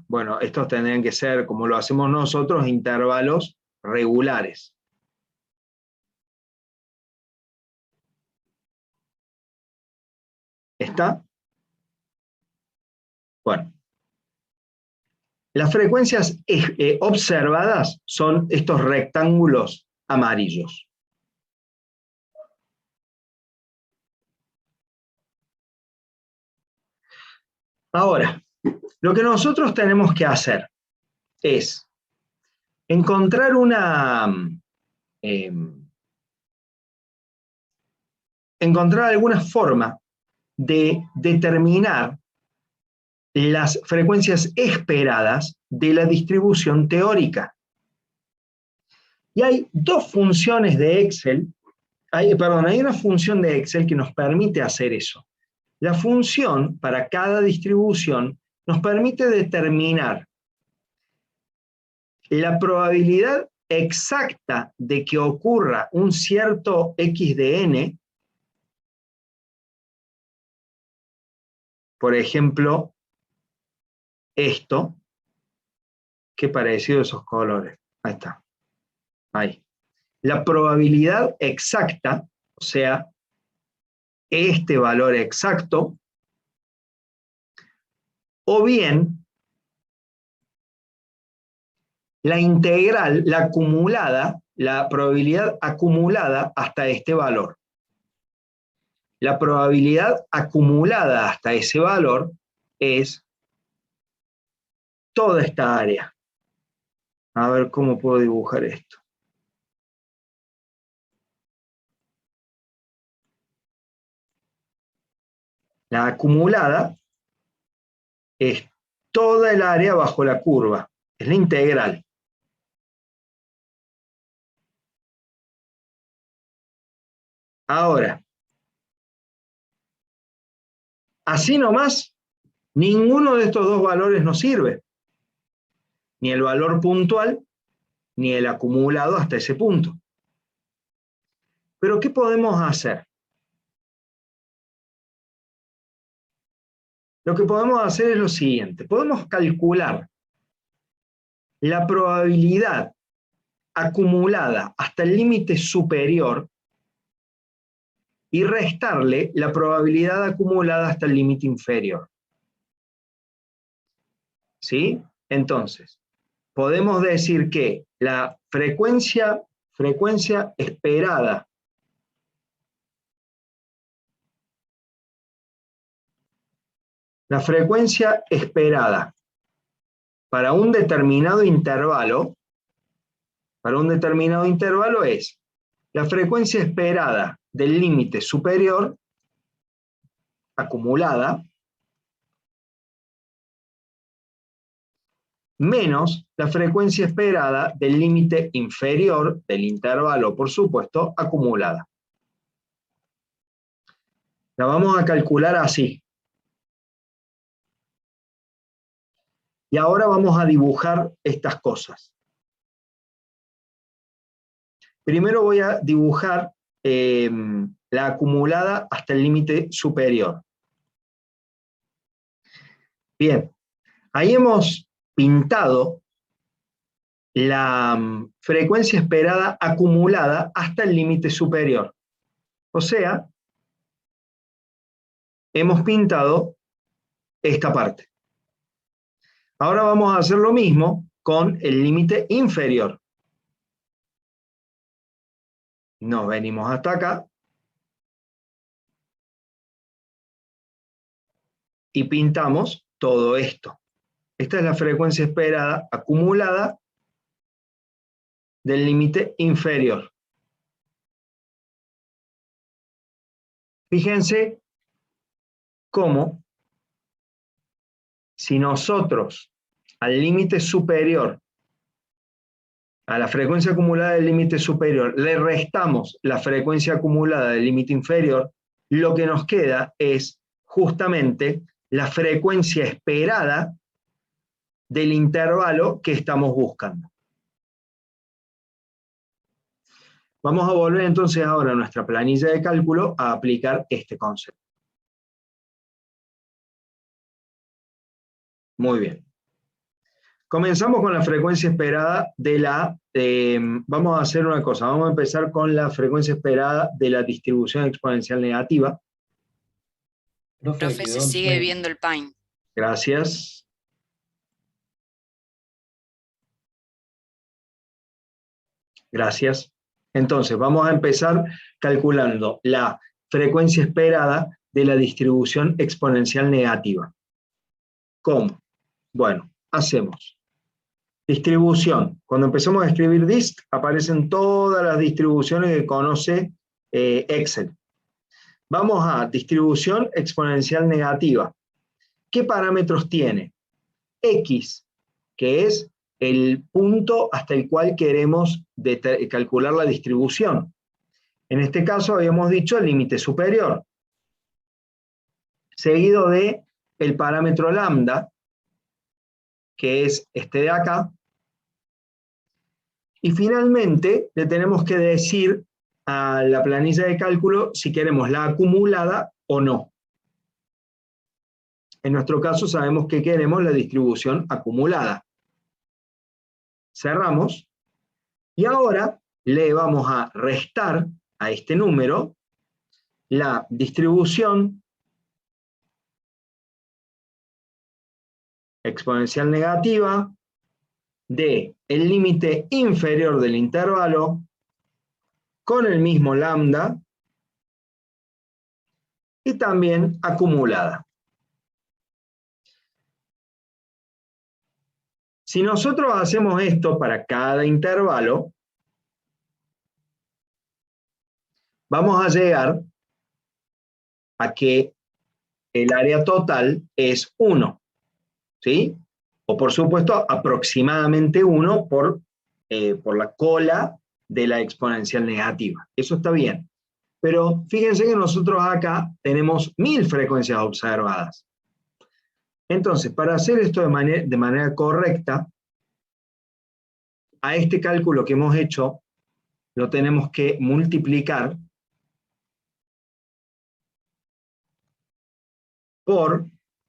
Speaker 1: bueno, estos tendrían que ser, como lo hacemos nosotros, intervalos regulares. ¿Está? Bueno. Las frecuencias observadas son estos rectángulos amarillos. Ahora, lo que nosotros tenemos que hacer es encontrar encontrar alguna forma de determinar las frecuencias esperadas de la distribución teórica. Y hay dos funciones de Excel, hay una función de Excel que nos permite hacer eso. La función para cada distribución nos permite determinar la probabilidad exacta de que ocurra un cierto x de n, por ejemplo, esto, qué parecido a esos colores, ahí está, ahí. La probabilidad exacta, o sea, este valor exacto, o bien la integral, la acumulada, la probabilidad acumulada hasta este valor. La probabilidad acumulada hasta ese valor es toda esta área. A ver cómo puedo dibujar esto. La acumulada es toda el área bajo la curva, es la integral. Ahora, así nomás, ninguno de estos dos valores nos sirve. Ni el valor puntual, ni el acumulado hasta ese punto. Pero ¿qué podemos hacer? Lo que podemos hacer es lo siguiente. Podemos calcular la probabilidad acumulada hasta el límite superior y restarle la probabilidad acumulada hasta el límite inferior. ¿Sí? Entonces, podemos decir que la frecuencia esperada para un determinado intervalo es la frecuencia esperada del límite superior acumulada menos la frecuencia esperada del límite inferior del intervalo, por supuesto, acumulada. La vamos a calcular así. Y ahora vamos a dibujar estas cosas. Primero voy a dibujar la acumulada hasta el límite superior. Bien, ahí hemos pintado la frecuencia esperada acumulada hasta el límite superior. O sea, hemos pintado esta parte. Ahora vamos a hacer lo mismo con el límite inferior. Nos venimos hasta acá y pintamos todo esto. Esta es la frecuencia esperada acumulada del límite inferior. Fíjense cómo si nosotros al límite superior, a la frecuencia acumulada del límite superior, le restamos la frecuencia acumulada del límite inferior, lo que nos queda es justamente la frecuencia esperada del intervalo que estamos buscando. Vamos a volver entonces ahora a nuestra planilla de cálculo a aplicar este concepto. Muy bien. Comenzamos con la frecuencia esperada de la... vamos a hacer una cosa, vamos a empezar con la frecuencia esperada de la distribución exponencial negativa.
Speaker 4: Profe, se sigue viendo el Paint.
Speaker 1: Gracias. Gracias. Entonces, vamos a empezar calculando la frecuencia esperada de la distribución exponencial negativa. ¿Cómo? Bueno, hacemos distribución. Cuando empezamos a escribir dist, aparecen todas las distribuciones que conoce Excel. Vamos a distribución exponencial negativa. ¿Qué parámetros tiene? X, que es el punto hasta el cual queremos calcular la distribución. En este caso habíamos dicho el límite superior, seguido de el parámetro lambda, que es este de acá, y finalmente le tenemos que decir a la planilla de cálculo si queremos la acumulada o no. En nuestro caso sabemos que queremos la distribución acumulada. Cerramos, y ahora le vamos a restar a este número la distribución exponencial negativa de el límite inferior del intervalo con el mismo lambda y también acumulada. Si nosotros hacemos esto para cada intervalo, vamos a llegar a que el área total es 1, ¿sí? O por supuesto aproximadamente 1 por la cola de la exponencial negativa. Eso está bien. Pero fíjense que nosotros acá tenemos 1000 frecuencias observadas. Entonces, para hacer esto de manera correcta, a este cálculo que hemos hecho, lo tenemos que multiplicar por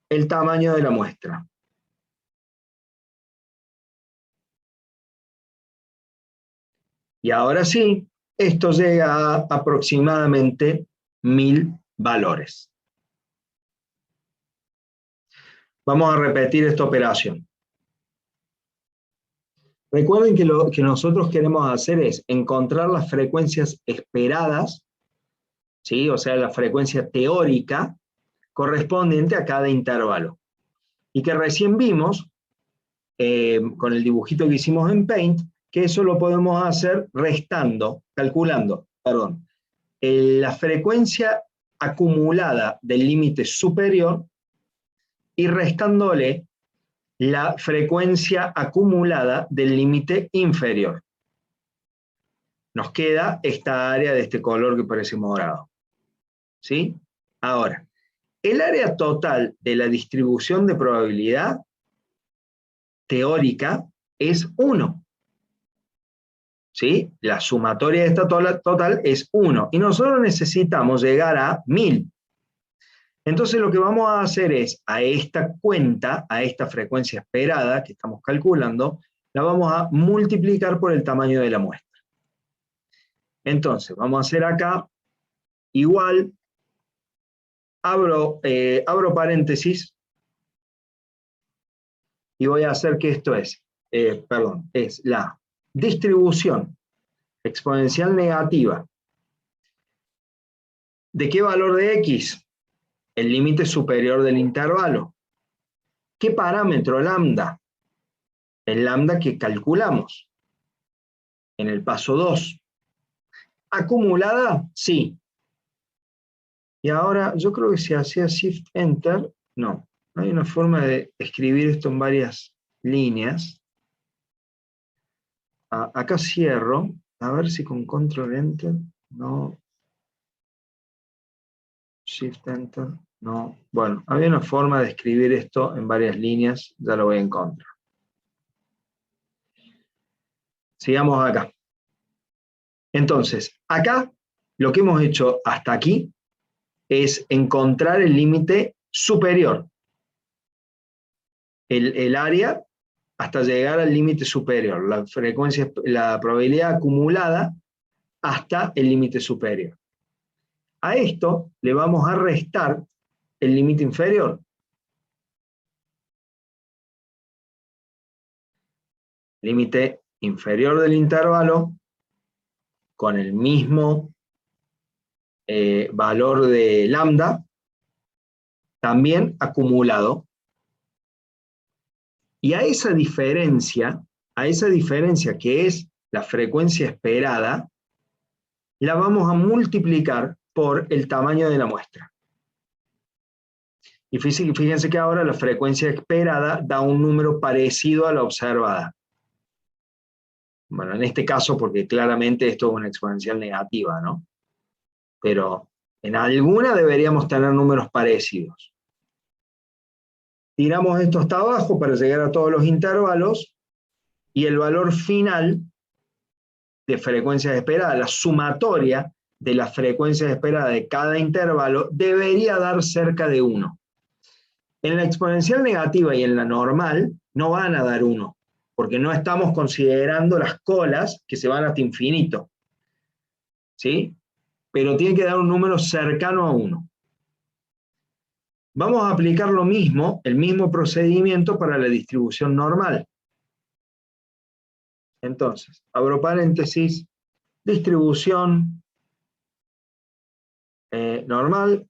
Speaker 1: el tamaño de la muestra. Y ahora sí, esto llega a aproximadamente 1000 valores. Vamos a repetir esta operación. Recuerden que lo que nosotros queremos hacer es encontrar las frecuencias esperadas, ¿sí? O sea, la frecuencia teórica correspondiente a cada intervalo. Y que recién vimos, con el dibujito que hicimos en Paint, que eso lo podemos hacer calculando, la frecuencia acumulada del límite superior y restándole la frecuencia acumulada del límite inferior. Nos queda esta área de este color que parece morado. ¿Sí? Ahora, el área total de la distribución de probabilidad teórica es 1. ¿Sí? La sumatoria de esta total es 1. Y nosotros necesitamos llegar a 1000. Entonces lo que vamos a hacer es, a esta cuenta, a esta frecuencia esperada que estamos calculando, la vamos a multiplicar por el tamaño de la muestra. Entonces, vamos a hacer acá igual, abro paréntesis, y voy a hacer que esto es la distribución exponencial negativa. ¿De qué valor de x? El límite superior del intervalo. ¿Qué parámetro lambda? El lambda que calculamos en el paso 2. ¿Acumulada? Sí. Y ahora, yo creo que si hacía Shift Enter, no. Hay una forma de escribir esto en varias líneas. Acá cierro. A ver si con Control Enter. No. Shift Enter. No. Bueno, había una forma de escribir esto en varias líneas. Ya lo voy a encontrar. Sigamos acá. Entonces, acá lo que hemos hecho hasta aquí es encontrar el límite superior. El área hasta llegar al límite superior, la frecuencia, la probabilidad acumulada hasta el límite superior. A esto le vamos a restar el límite inferior. Límite inferior del intervalo con el mismo valor de lambda, también acumulado. Y a esa diferencia que es la frecuencia esperada, la vamos a multiplicar por el tamaño de la muestra. Y fíjense que ahora la frecuencia esperada da un número parecido a la observada. Bueno, en este caso, porque claramente esto es una exponencial negativa, ¿no? Pero en alguna deberíamos tener números parecidos. Tiramos esto hasta abajo para llegar a todos los intervalos, y el valor final de frecuencias esperadas, la sumatoria de las frecuencias esperadas de cada intervalo, debería dar cerca de 1. En la exponencial negativa y en la normal no van a dar 1, porque no estamos considerando las colas que se van hasta infinito. ¿Sí? Pero tiene que dar un número cercano a 1. Vamos a aplicar lo mismo, el mismo procedimiento para la distribución normal. Entonces, abro paréntesis, distribución normal.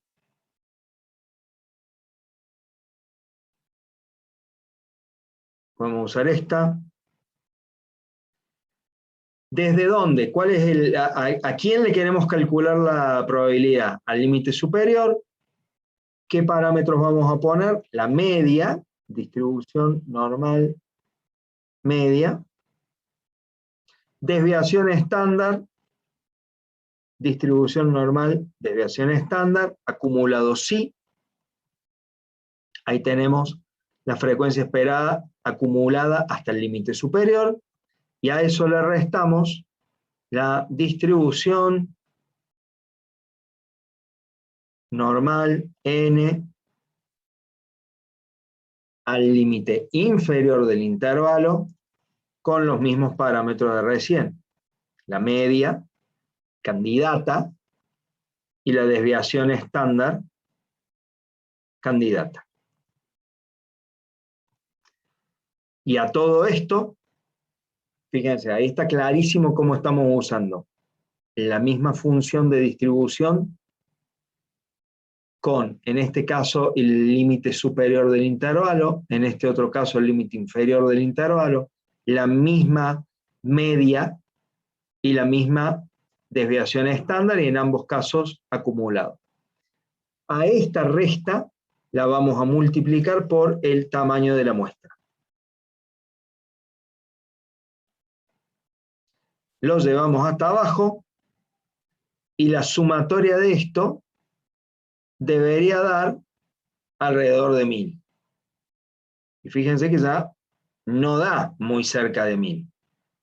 Speaker 1: Vamos a usar esta. ¿Desde dónde? ¿Cuál es a quién le queremos calcular la probabilidad? ¿Al límite superior? ¿Qué parámetros vamos a poner? La media, distribución normal, media. Desviación estándar, distribución normal, desviación estándar, acumulado sí. Ahí tenemos la frecuencia esperada acumulada hasta el límite superior, y a eso le restamos la distribución normal n al límite inferior del intervalo con los mismos parámetros de recién. La media, candidata, y la desviación estándar, candidata. Y a todo esto, fíjense, ahí está clarísimo cómo estamos usando la misma función de distribución con, en este caso, el límite superior del intervalo, en este otro caso el límite inferior del intervalo, la misma media y la misma desviación estándar, y en ambos casos acumulado. A esta resta la vamos a multiplicar por el tamaño de la muestra. Lo llevamos hasta abajo, y la sumatoria de esto debería dar alrededor de 1000. Y fíjense que ya no da muy cerca de 1000.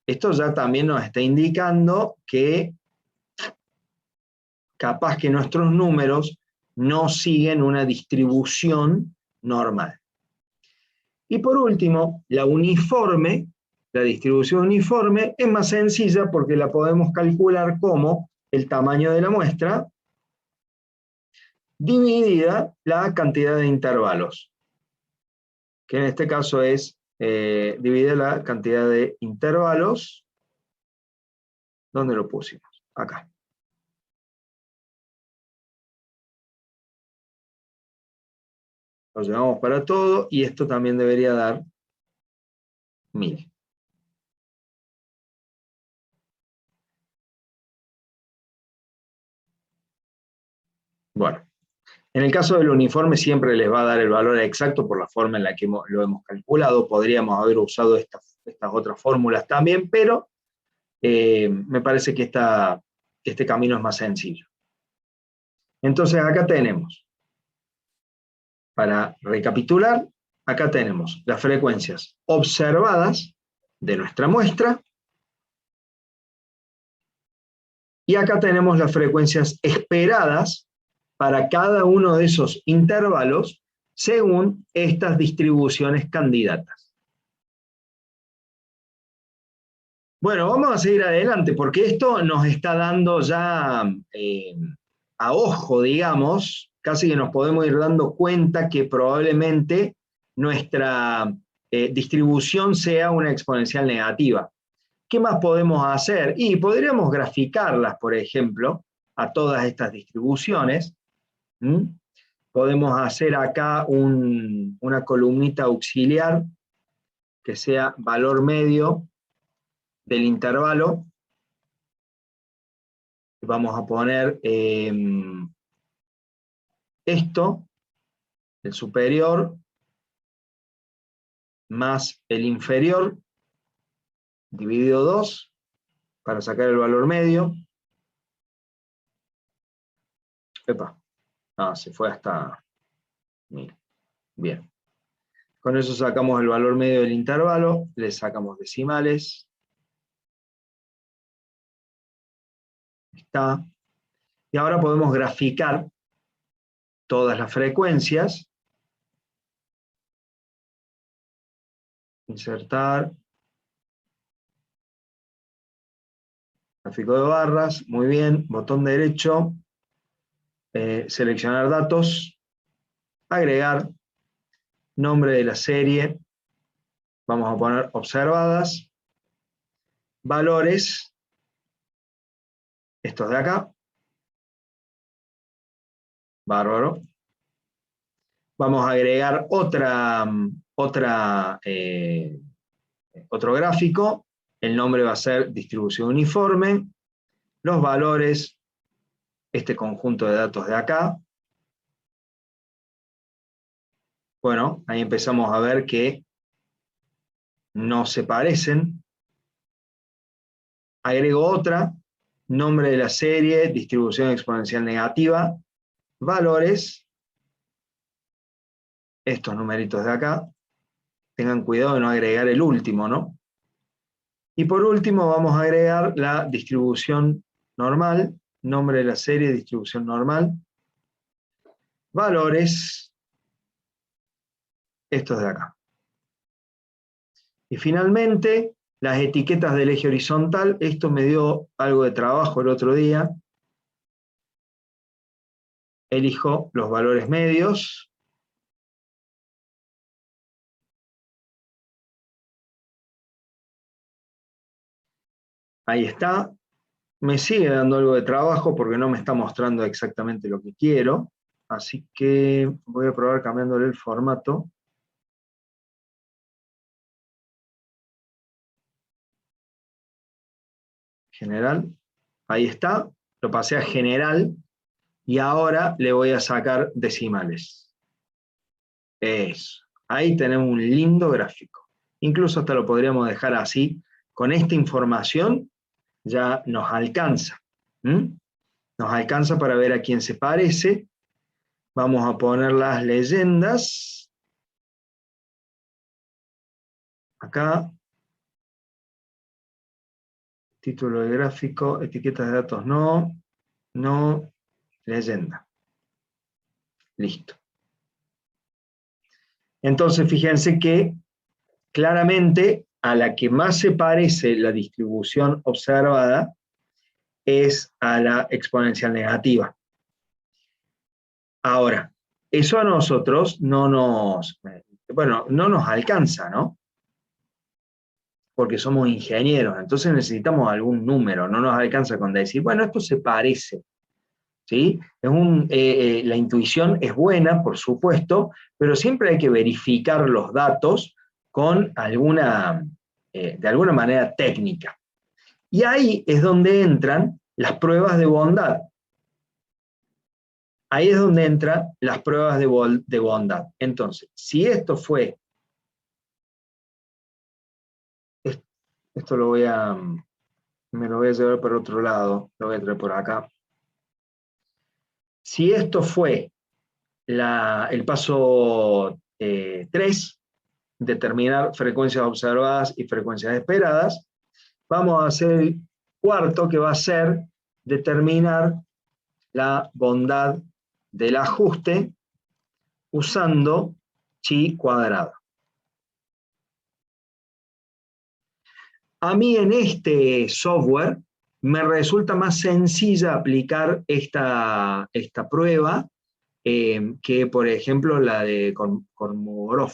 Speaker 1: Esto ya también nos está indicando que capaz que nuestros números no siguen una distribución normal. Y por último, la uniforme La distribución uniforme es más sencilla porque la podemos calcular como el tamaño de la muestra dividida la cantidad de intervalos, que en este caso es divide la cantidad de intervalos. ¿Dónde lo pusimos? Acá. Lo llevamos para todo y esto también debería dar 1000. Bueno, en el caso del uniforme siempre les va a dar el valor exacto por la forma en la que lo hemos calculado. Podríamos haber usado estas otras fórmulas también, pero me parece que este camino es más sencillo. Entonces acá tenemos, para recapitular, acá tenemos las frecuencias observadas de nuestra muestra y acá tenemos las frecuencias esperadas para cada uno de esos intervalos según estas distribuciones candidatas. Bueno, vamos a seguir adelante porque esto nos está dando ya a ojo, digamos, casi que nos podemos ir dando cuenta que probablemente nuestra distribución sea una exponencial negativa. ¿Qué más podemos hacer? Y podríamos graficarlas, por ejemplo, a todas estas distribuciones. Podemos hacer acá una columnita auxiliar que sea valor medio del intervalo. Vamos a poner esto, el superior, más el inferior, dividido 2, para sacar el valor medio. Epa, se fue hasta 1000. Bien. Con eso sacamos el valor medio del intervalo, le sacamos decimales. Está. Y ahora podemos graficar todas las frecuencias. Insertar. Gráfico de barras, muy bien, botón derecho, seleccionar datos, agregar, nombre de la serie, vamos a poner observadas, valores, estos de acá, bárbaro. Vamos a agregar otro gráfico, el nombre va a ser distribución uniforme, los valores, este conjunto de datos de acá. Bueno, ahí empezamos a ver que no se parecen. Agrego otra, nombre de la serie, distribución exponencial negativa, valores, estos numeritos de acá. Tengan cuidado de no agregar el último, ¿no? Y por último vamos a agregar la distribución normal, nombre de la serie, distribución normal, valores, estos de acá. Y finalmente, las etiquetas del eje horizontal, esto me dio algo de trabajo el otro día. Elijo los valores medios. Ahí está. Me sigue dando algo de trabajo porque no me está mostrando exactamente lo que quiero. Así que voy a probar cambiándole el formato. General. Ahí está. Lo pasé a general. Y ahora le voy a sacar decimales. Eso. Ahí tenemos un lindo gráfico. Incluso hasta lo podríamos dejar así. Con esta información ya nos alcanza. Nos alcanza para ver a quién se parece. Vamos a poner las leyendas. Acá. Título de gráfico, etiquetas de datos no. No. Leyenda. Listo. Entonces fíjense que claramente a la que más se parece la distribución observada es a la exponencial negativa. Ahora, eso a nosotros no nos alcanza, ¿no? Porque somos ingenieros, entonces necesitamos algún número, no nos alcanza con decir, bueno, esto se parece, ¿sí? La intuición es buena, por supuesto, pero siempre hay que verificar los datos con de alguna manera técnica. Y ahí es donde entran las pruebas de bondad. Ahí es donde entran las pruebas de bondad. Entonces, si esto fue, esto me lo voy a llevar por otro lado, lo voy a traer por acá. Si esto fue el paso 3, determinar frecuencias observadas y frecuencias esperadas, vamos a hacer el cuarto, que va a ser determinar la bondad del ajuste usando chi cuadrado. A mí en este software me resulta más sencilla aplicar esta prueba que, por ejemplo, la de Kolmogorov.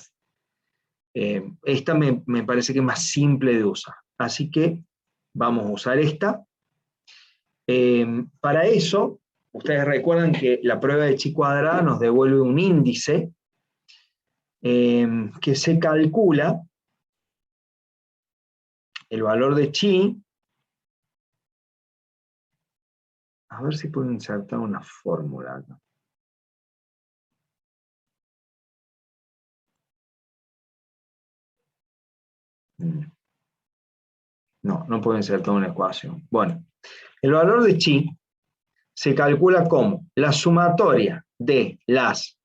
Speaker 1: Esta me parece que es más simple de usar. Así que vamos a usar esta. Para eso, ustedes recuerdan que la prueba de chi cuadrada nos devuelve un índice que se calcula el valor de chi. A ver si puedo insertar una fórmula acá. No puedo insertar una ecuación. Bueno, el valor de chi se calcula como la sumatoria de las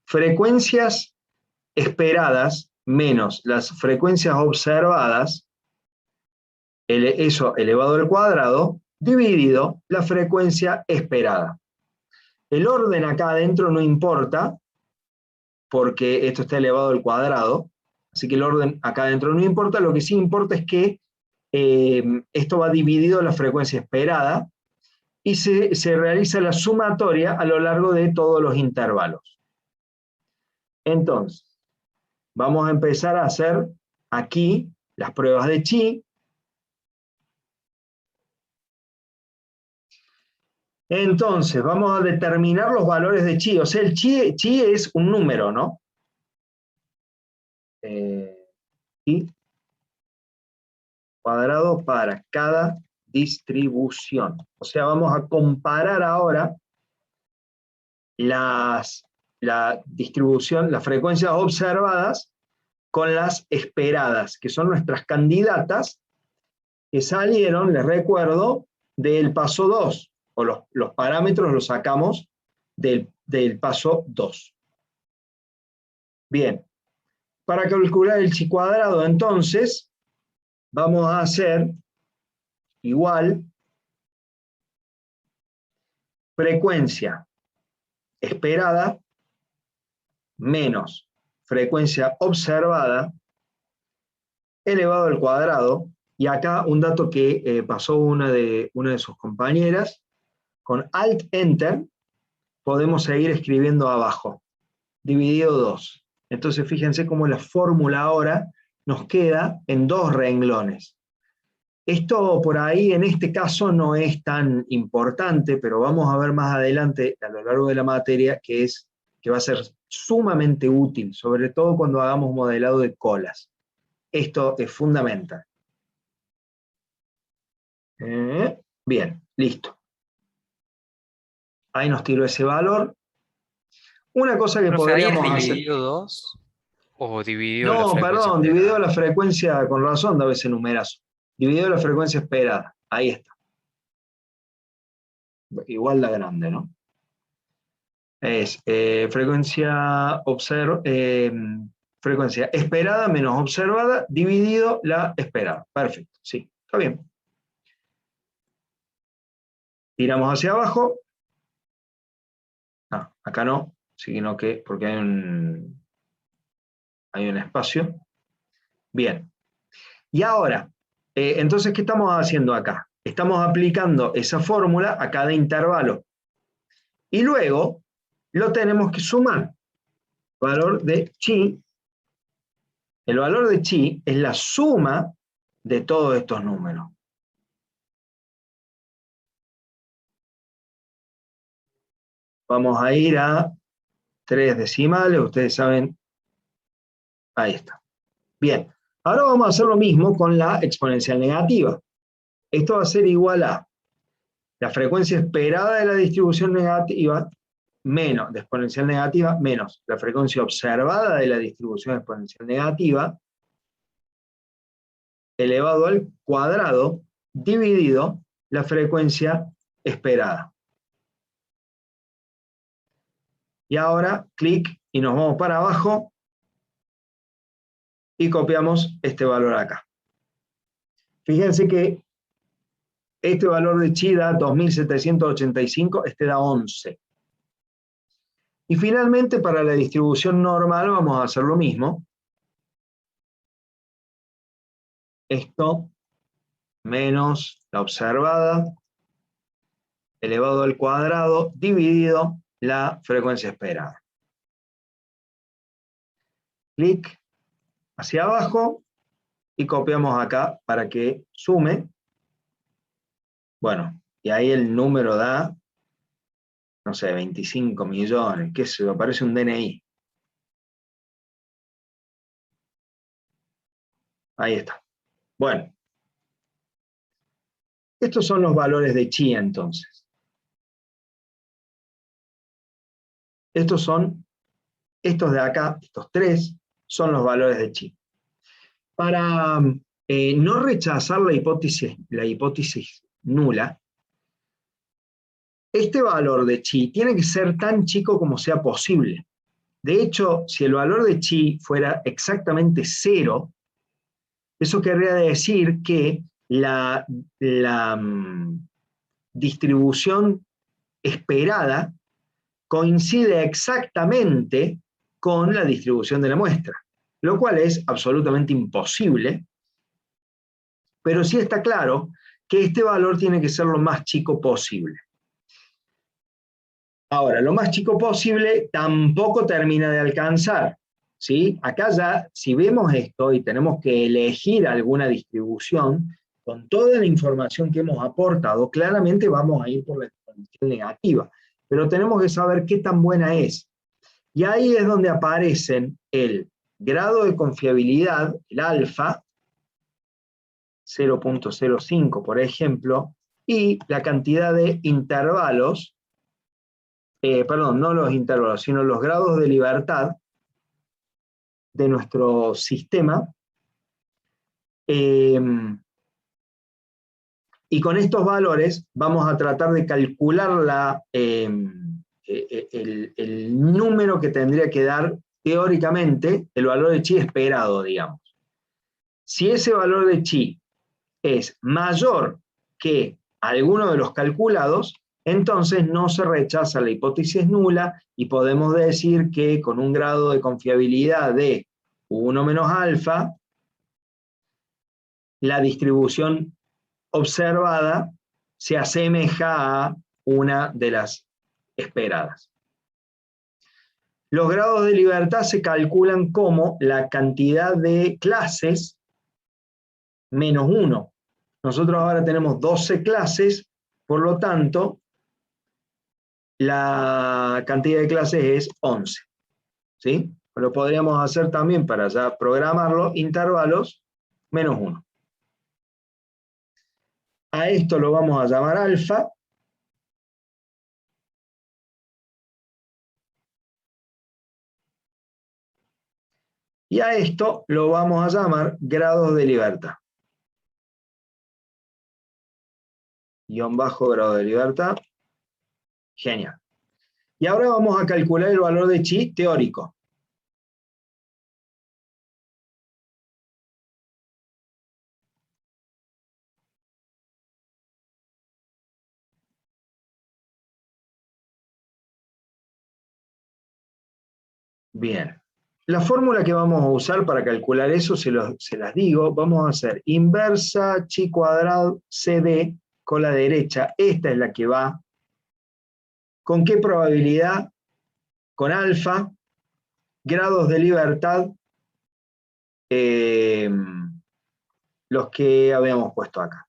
Speaker 1: frecuencias esperadas menos las frecuencias observadas, eso elevado al cuadrado, dividido la frecuencia esperada. El orden acá adentro no importa, porque esto está elevado al cuadrado, así que el orden acá adentro no importa. Lo que sí importa es que esto va dividido en la frecuencia esperada, y se realiza la sumatoria a lo largo de todos los intervalos. Entonces, vamos a empezar a hacer aquí las pruebas de chi. Entonces, vamos a determinar los valores de chi. O sea, el chi es un número, ¿no? Chi cuadrado para cada distribución. O sea, vamos a comparar ahora la distribución, las frecuencias observadas con las esperadas, que son nuestras candidatas, que salieron, les recuerdo, del paso 2, o los parámetros los sacamos del paso 2. Bien, para calcular el chi cuadrado, entonces, vamos a hacer igual frecuencia esperada menos frecuencia observada elevado al cuadrado. Y acá un dato que pasó una de sus compañeras, con Alt-Enter podemos seguir escribiendo abajo, dividido 2. Entonces fíjense cómo la fórmula ahora nos queda en 2 renglones. Esto por ahí en este caso no es tan importante, pero vamos a ver más adelante a lo largo de la materia que va a ser sumamente útil, sobre todo cuando hagamos modelado de colas. Esto es fundamental. Bien, listo. Ahí nos tiró ese valor. Una cosa que
Speaker 4: Profe, ¿ahí es
Speaker 1: podríamos hacer...
Speaker 4: dividido 2 o dividido la
Speaker 1: No,
Speaker 4: frecuencia
Speaker 1: perdón, dividido
Speaker 4: esperada?
Speaker 1: la frecuencia, con razón debe ser numerazo. Dividido la frecuencia esperada. Ahí está. Igual la grande, ¿no? Es frecuencia esperada menos observada dividido la esperada. Perfecto, sí, está bien. Tiramos hacia abajo. No, acá no, sino que porque hay un espacio. Bien. Y ahora, entonces, ¿qué estamos haciendo acá? Estamos aplicando esa fórmula a cada intervalo. Y luego lo tenemos que sumar. Valor de chi. El valor de chi es la suma de todos estos números. Vamos a ir a 3 decimales, ustedes saben, ahí está. Bien, ahora vamos a hacer lo mismo con la exponencial negativa. Esto va a ser igual a la frecuencia esperada de la distribución negativa menos de exponencial negativa menos la frecuencia observada de la distribución exponencial negativa elevado al cuadrado dividido la frecuencia esperada. Y ahora clic y nos vamos para abajo y copiamos este valor acá. Fíjense que este valor de chi da 2785, este da 11. Y finalmente para la distribución normal vamos a hacer lo mismo. Esto menos la observada elevado al cuadrado dividido la frecuencia esperada. Clic hacia abajo y copiamos acá para que sume. Bueno, y ahí el número da, no sé, 25 millones, qué sé yo, parece un DNI. Ahí está. Bueno, estos son los valores de chi entonces. Estos de acá, estos tres, son los valores de chi. Para no rechazar la hipótesis nula, este valor de chi tiene que ser tan chico como sea posible. De hecho, si el valor de chi fuera exactamente 0, eso querría decir que la distribución esperada coincide exactamente con la distribución de la muestra, lo cual es absolutamente imposible, pero sí está claro que este valor tiene que ser lo más chico posible. Ahora, lo más chico posible tampoco termina de alcanzar, ¿sí? Acá ya, si vemos esto y tenemos que elegir alguna distribución, con toda la información que hemos aportado, claramente vamos a ir por la exponencial negativa, pero tenemos que saber qué tan buena es. Y ahí es donde aparecen el grado de confiabilidad, el alfa, 0.05 por ejemplo, y la cantidad de intervalos, perdón, no los intervalos, sino los grados de libertad de nuestro sistema. Y con estos valores vamos a tratar de calcular el número que tendría que dar teóricamente el valor de chi esperado, digamos. Si ese valor de chi es mayor que alguno de los calculados, entonces no se rechaza la hipótesis nula y podemos decir que con un grado de confiabilidad de 1 menos alfa, la distribución observada se asemeja a una de las esperadas. Los grados de libertad se calculan como la cantidad de clases menos 1. Nosotros ahora tenemos 12 clases, por lo tanto, la cantidad de clases es 11. ¿Sí? Lo podríamos hacer también para ya programarlo, intervalos menos 1. A esto lo vamos a llamar alfa. Y a esto lo vamos a llamar grados de libertad. Guión bajo grado de libertad. Genial. Y ahora vamos a calcular el valor de chi teórico. Bien. La fórmula que vamos a usar para calcular eso, se las digo, vamos a hacer inversa chi cuadrado CD con la derecha. Esta es la que va. ¿Con qué probabilidad? Con alfa, grados de libertad, los que habíamos puesto acá.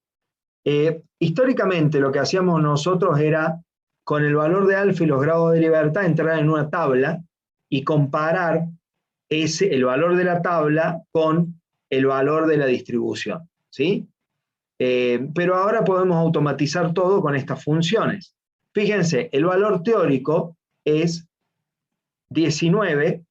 Speaker 1: Históricamente lo que hacíamos nosotros era, con el valor de alfa y los grados de libertad, entrar en una tabla y comparar el valor de la tabla con el valor de la distribución, ¿sí? Pero ahora podemos automatizar todo con estas funciones. Fíjense, el valor teórico es 19,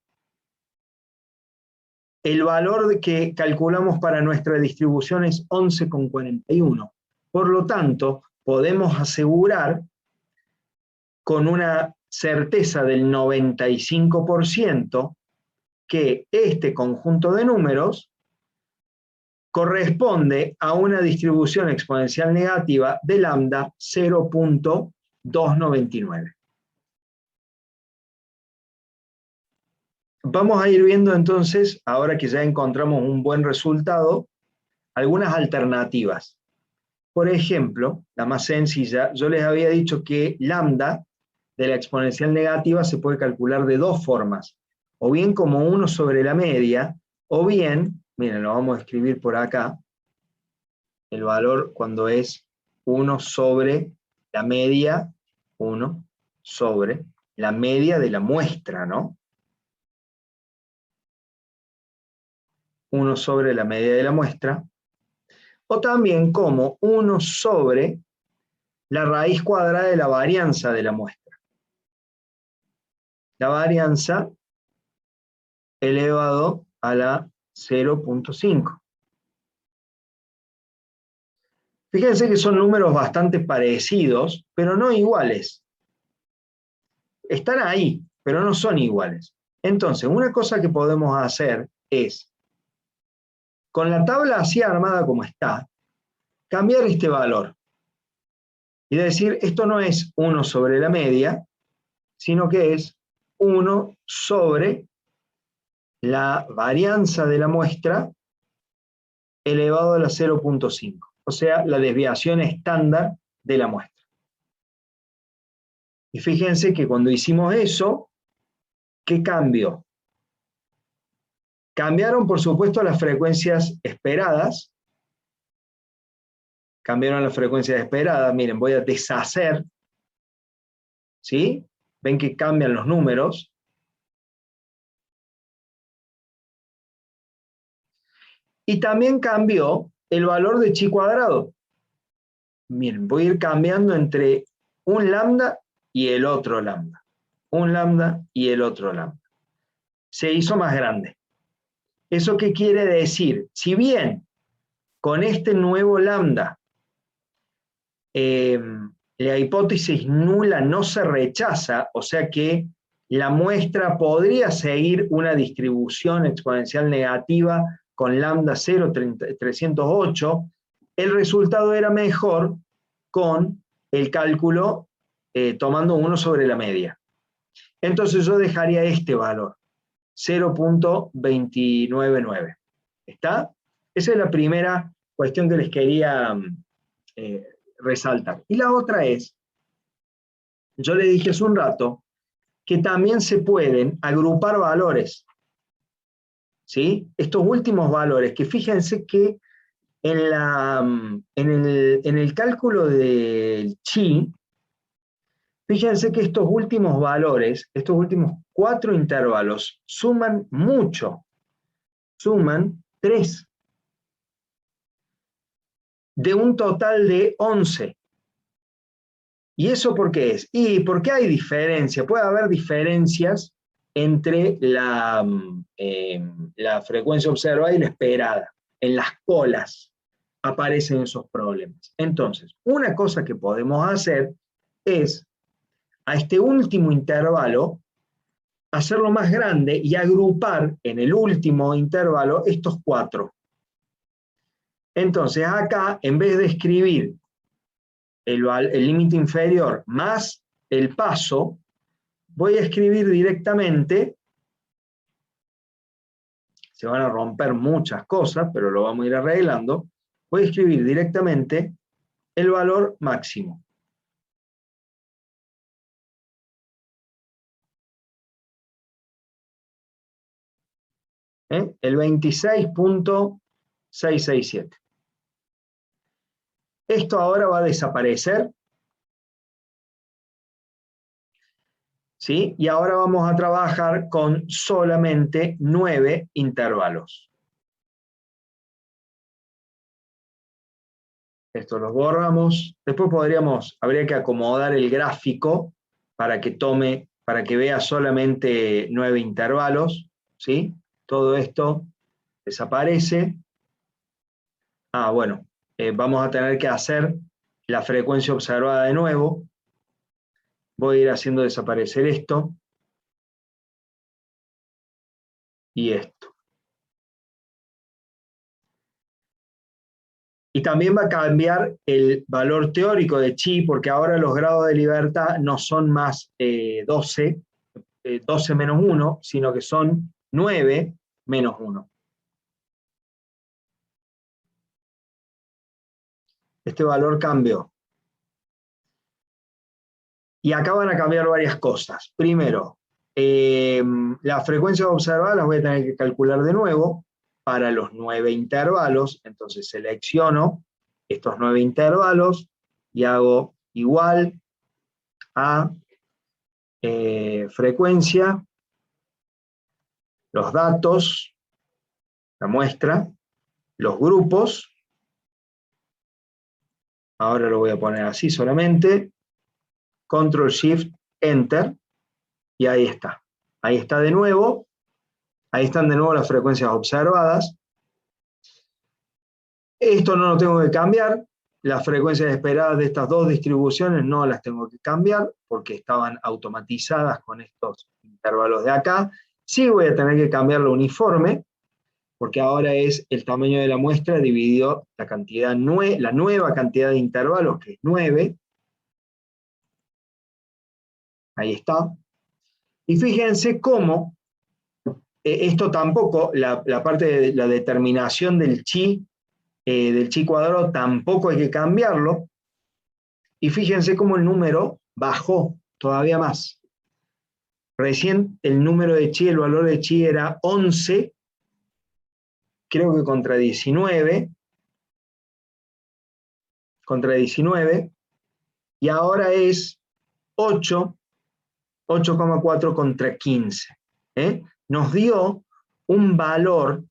Speaker 1: el valor que calculamos para nuestra distribución es 11,41. Por lo tanto, podemos asegurar con una certeza del 95% que este conjunto de números corresponde a una distribución exponencial negativa de lambda 0.299. Vamos a ir viendo entonces, ahora que ya encontramos un buen resultado, algunas alternativas. Por ejemplo, la más sencilla, yo les había dicho que lambda de la exponencial negativa se puede calcular de dos formas, o bien como 1 sobre la media, o bien, miren, lo vamos a escribir por acá, el valor cuando es 1 sobre la media, 1 sobre la media de la muestra, ¿no? 1 sobre la media de la muestra, o también como 1 sobre la raíz cuadrada de la varianza de la muestra. La varianza elevado a la 0.5. Fíjense que son números bastante parecidos, pero no iguales. Están ahí, pero no son iguales. Entonces, una cosa que podemos hacer es, con la tabla así armada como está, cambiar este valor. Y decir, esto no es 1 sobre la media, sino que es 1 sobre la varianza de la muestra elevado a la 0.5. O sea, la desviación estándar de la muestra. Y fíjense que cuando hicimos eso, ¿qué cambió? Cambiaron, por supuesto, las frecuencias esperadas. Cambiaron las frecuencias esperadas. Miren, voy a deshacer. ¿Sí? Ven que cambian los números. Y también cambió el valor de chi cuadrado. Miren, voy a ir cambiando entre un lambda y el otro lambda. Un lambda y el otro lambda. Se hizo más grande. ¿Eso qué quiere decir? Si bien con este nuevo lambda la hipótesis nula no se rechaza, o sea que la muestra podría seguir una distribución exponencial negativa con lambda 0,308, el resultado era mejor con el cálculo tomando 1 sobre la media. Entonces yo dejaría este valor, 0.299. ¿Está? Esa es la primera cuestión que les quería resaltar. Y la otra es, yo le dije hace un rato, que también se pueden agrupar valores. ¿Sí? Estos últimos valores, que fíjense que en el cálculo del chi, fíjense que estos últimos valores, estos últimos 4 intervalos, suman mucho. Suman 3. De un total de 11. ¿Y eso por qué es? Y porque hay diferencia, puede haber diferencias entre la frecuencia observada y la esperada. En las colas aparecen esos problemas. Entonces, una cosa que podemos hacer es, a este último intervalo, hacerlo más grande y agrupar en el último intervalo estos 4. Entonces acá, en vez de escribir el límite inferior más el paso, voy a escribir directamente se van a romper muchas cosas, pero lo vamos a ir arreglando. Voy a escribir directamente el valor máximo. El 26.667. Esto ahora va a desaparecer. ¿Sí? Y ahora vamos a trabajar con solamente 9 intervalos. Esto lo borramos. Después habría que acomodar el gráfico para que vea solamente 9 intervalos. ¿Sí? Todo esto desaparece. Bueno, vamos a tener que hacer la frecuencia observada de nuevo. Voy a ir haciendo desaparecer esto y esto. Y también va a cambiar el valor teórico de chi, porque ahora los grados de libertad no son más 12 menos 1, sino que son 9 menos 1. Este valor cambió. Y acá van a cambiar varias cosas. Primero, las frecuencias observadas las voy a tener que calcular de nuevo para los 9 intervalos. Entonces selecciono estos 9 intervalos y hago igual a frecuencia, los datos, la muestra, los grupos. Ahora lo voy a poner así solamente. Control Shift Enter. Y ahí está. Ahí está de nuevo. Ahí están de nuevo las frecuencias observadas. Esto no lo tengo que cambiar. Las frecuencias esperadas de estas dos distribuciones no las tengo que cambiar porque estaban automatizadas con estos intervalos de acá. Sí voy a tener que cambiar lo uniforme, porque ahora es el tamaño de la muestra dividido la nueva cantidad de intervalos, que es 9. Ahí está. Y fíjense cómo esto tampoco, la parte de la determinación del chi cuadrado, tampoco hay que cambiarlo. Y fíjense cómo el número bajó todavía más. Recién el número de chi, el valor de chi era 11, creo que contra 19, y ahora es 8,4 contra 15. Nos dio un valor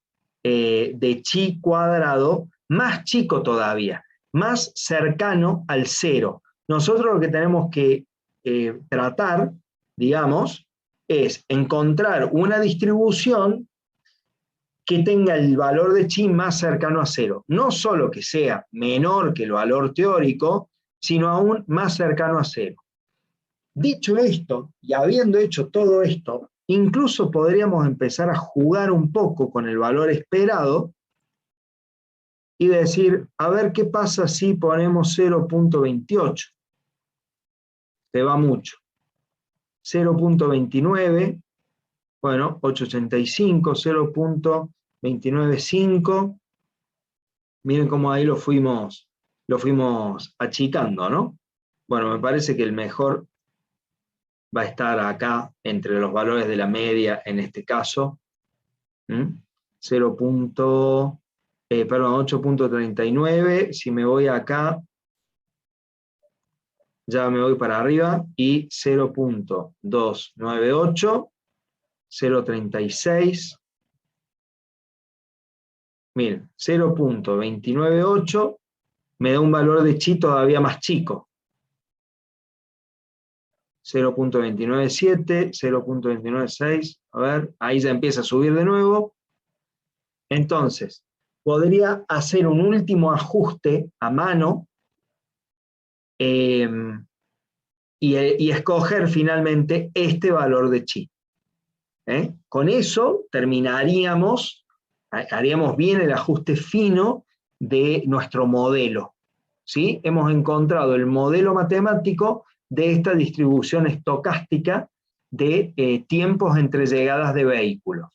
Speaker 1: de chi cuadrado más chico todavía, más cercano al 0. Nosotros lo que tenemos que tratar, digamos, es encontrar una distribución que tenga el valor de chi más cercano a 0. No solo que sea menor que el valor teórico, sino aún más cercano a 0. Dicho esto, y habiendo hecho todo esto, incluso podríamos empezar a jugar un poco con el valor esperado y decir, a ver qué pasa si ponemos 0.28. Se va mucho. 0.29, bueno, 885, 0.295. Miren cómo ahí lo fuimos achicando, ¿no? Bueno, me parece que el mejor va a estar acá entre los valores de la media en este caso. 8.39, si me voy acá, ya me voy para arriba, y 0.298, 0.36, miren, 0.298 me da un valor de chi todavía más chico. 0.297, 0.296, a ver, ahí ya empieza a subir de nuevo. Entonces, podría hacer un último ajuste a mano y escoger finalmente este valor de chi. Con eso terminaríamos, haríamos bien el ajuste fino de nuestro modelo. ¿Sí? Hemos encontrado el modelo matemático de esta distribución estocástica de tiempos entre llegadas de vehículos.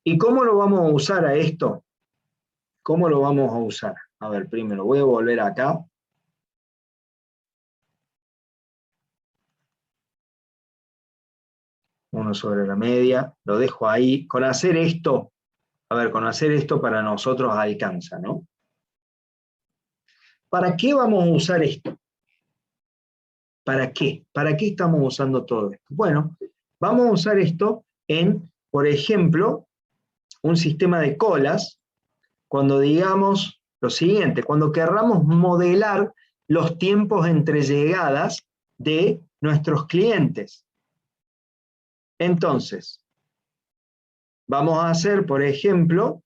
Speaker 1: ¿Y cómo lo vamos a usar a esto? ¿Cómo lo vamos a usar? A ver, primero voy a volver acá. 1 sobre la media, lo dejo ahí. Con hacer esto, a ver, con hacer esto para nosotros alcanza, ¿no? ¿Para qué vamos a usar esto? ¿Para qué? ¿Para qué estamos usando todo esto? Bueno, vamos a usar esto en, por ejemplo, un sistema de colas, cuando digamos lo siguiente, cuando querramos modelar los tiempos entre llegadas de nuestros clientes. Entonces, vamos a hacer, por ejemplo,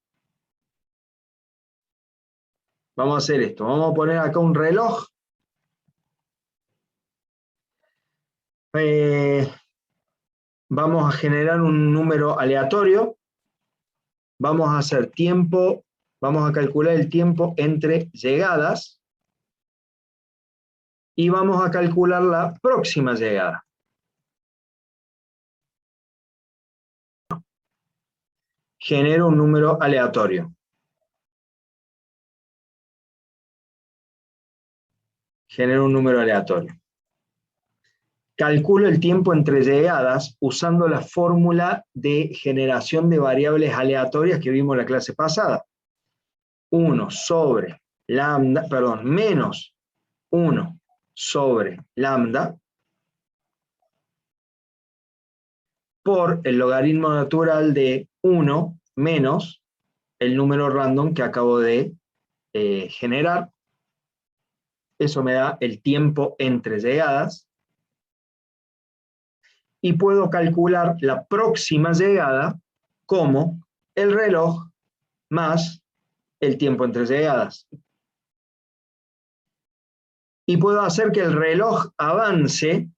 Speaker 1: vamos a hacer esto, vamos a poner acá un reloj. Vamos a generar un número aleatorio. Vamos a hacer tiempo, vamos a calcular el tiempo entre llegadas y vamos a calcular la próxima llegada. Genero un número aleatorio. Genero un número aleatorio. Calculo el tiempo entre llegadas usando la fórmula de generación de variables aleatorias que vimos en la clase pasada. 1 sobre lambda, perdón, menos 1 sobre lambda por el logaritmo natural de 1 menos el número random que acabo de generar. Eso me da el tiempo entre llegadas. Y puedo calcular la próxima llegada como el reloj más el tiempo entre llegadas. Y puedo hacer que el reloj avance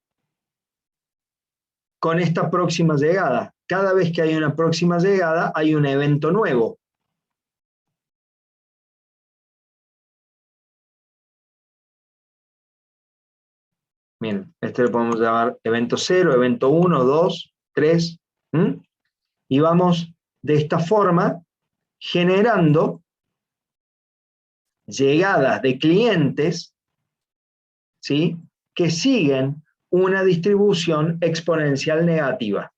Speaker 1: con esta próxima llegada. Cada vez que hay una próxima llegada, hay un evento nuevo. Miren, este lo podemos llamar evento 0, evento 1, 2, 3. Y vamos de esta forma generando llegadas de clientes, ¿sí?, que siguen una distribución exponencial negativa.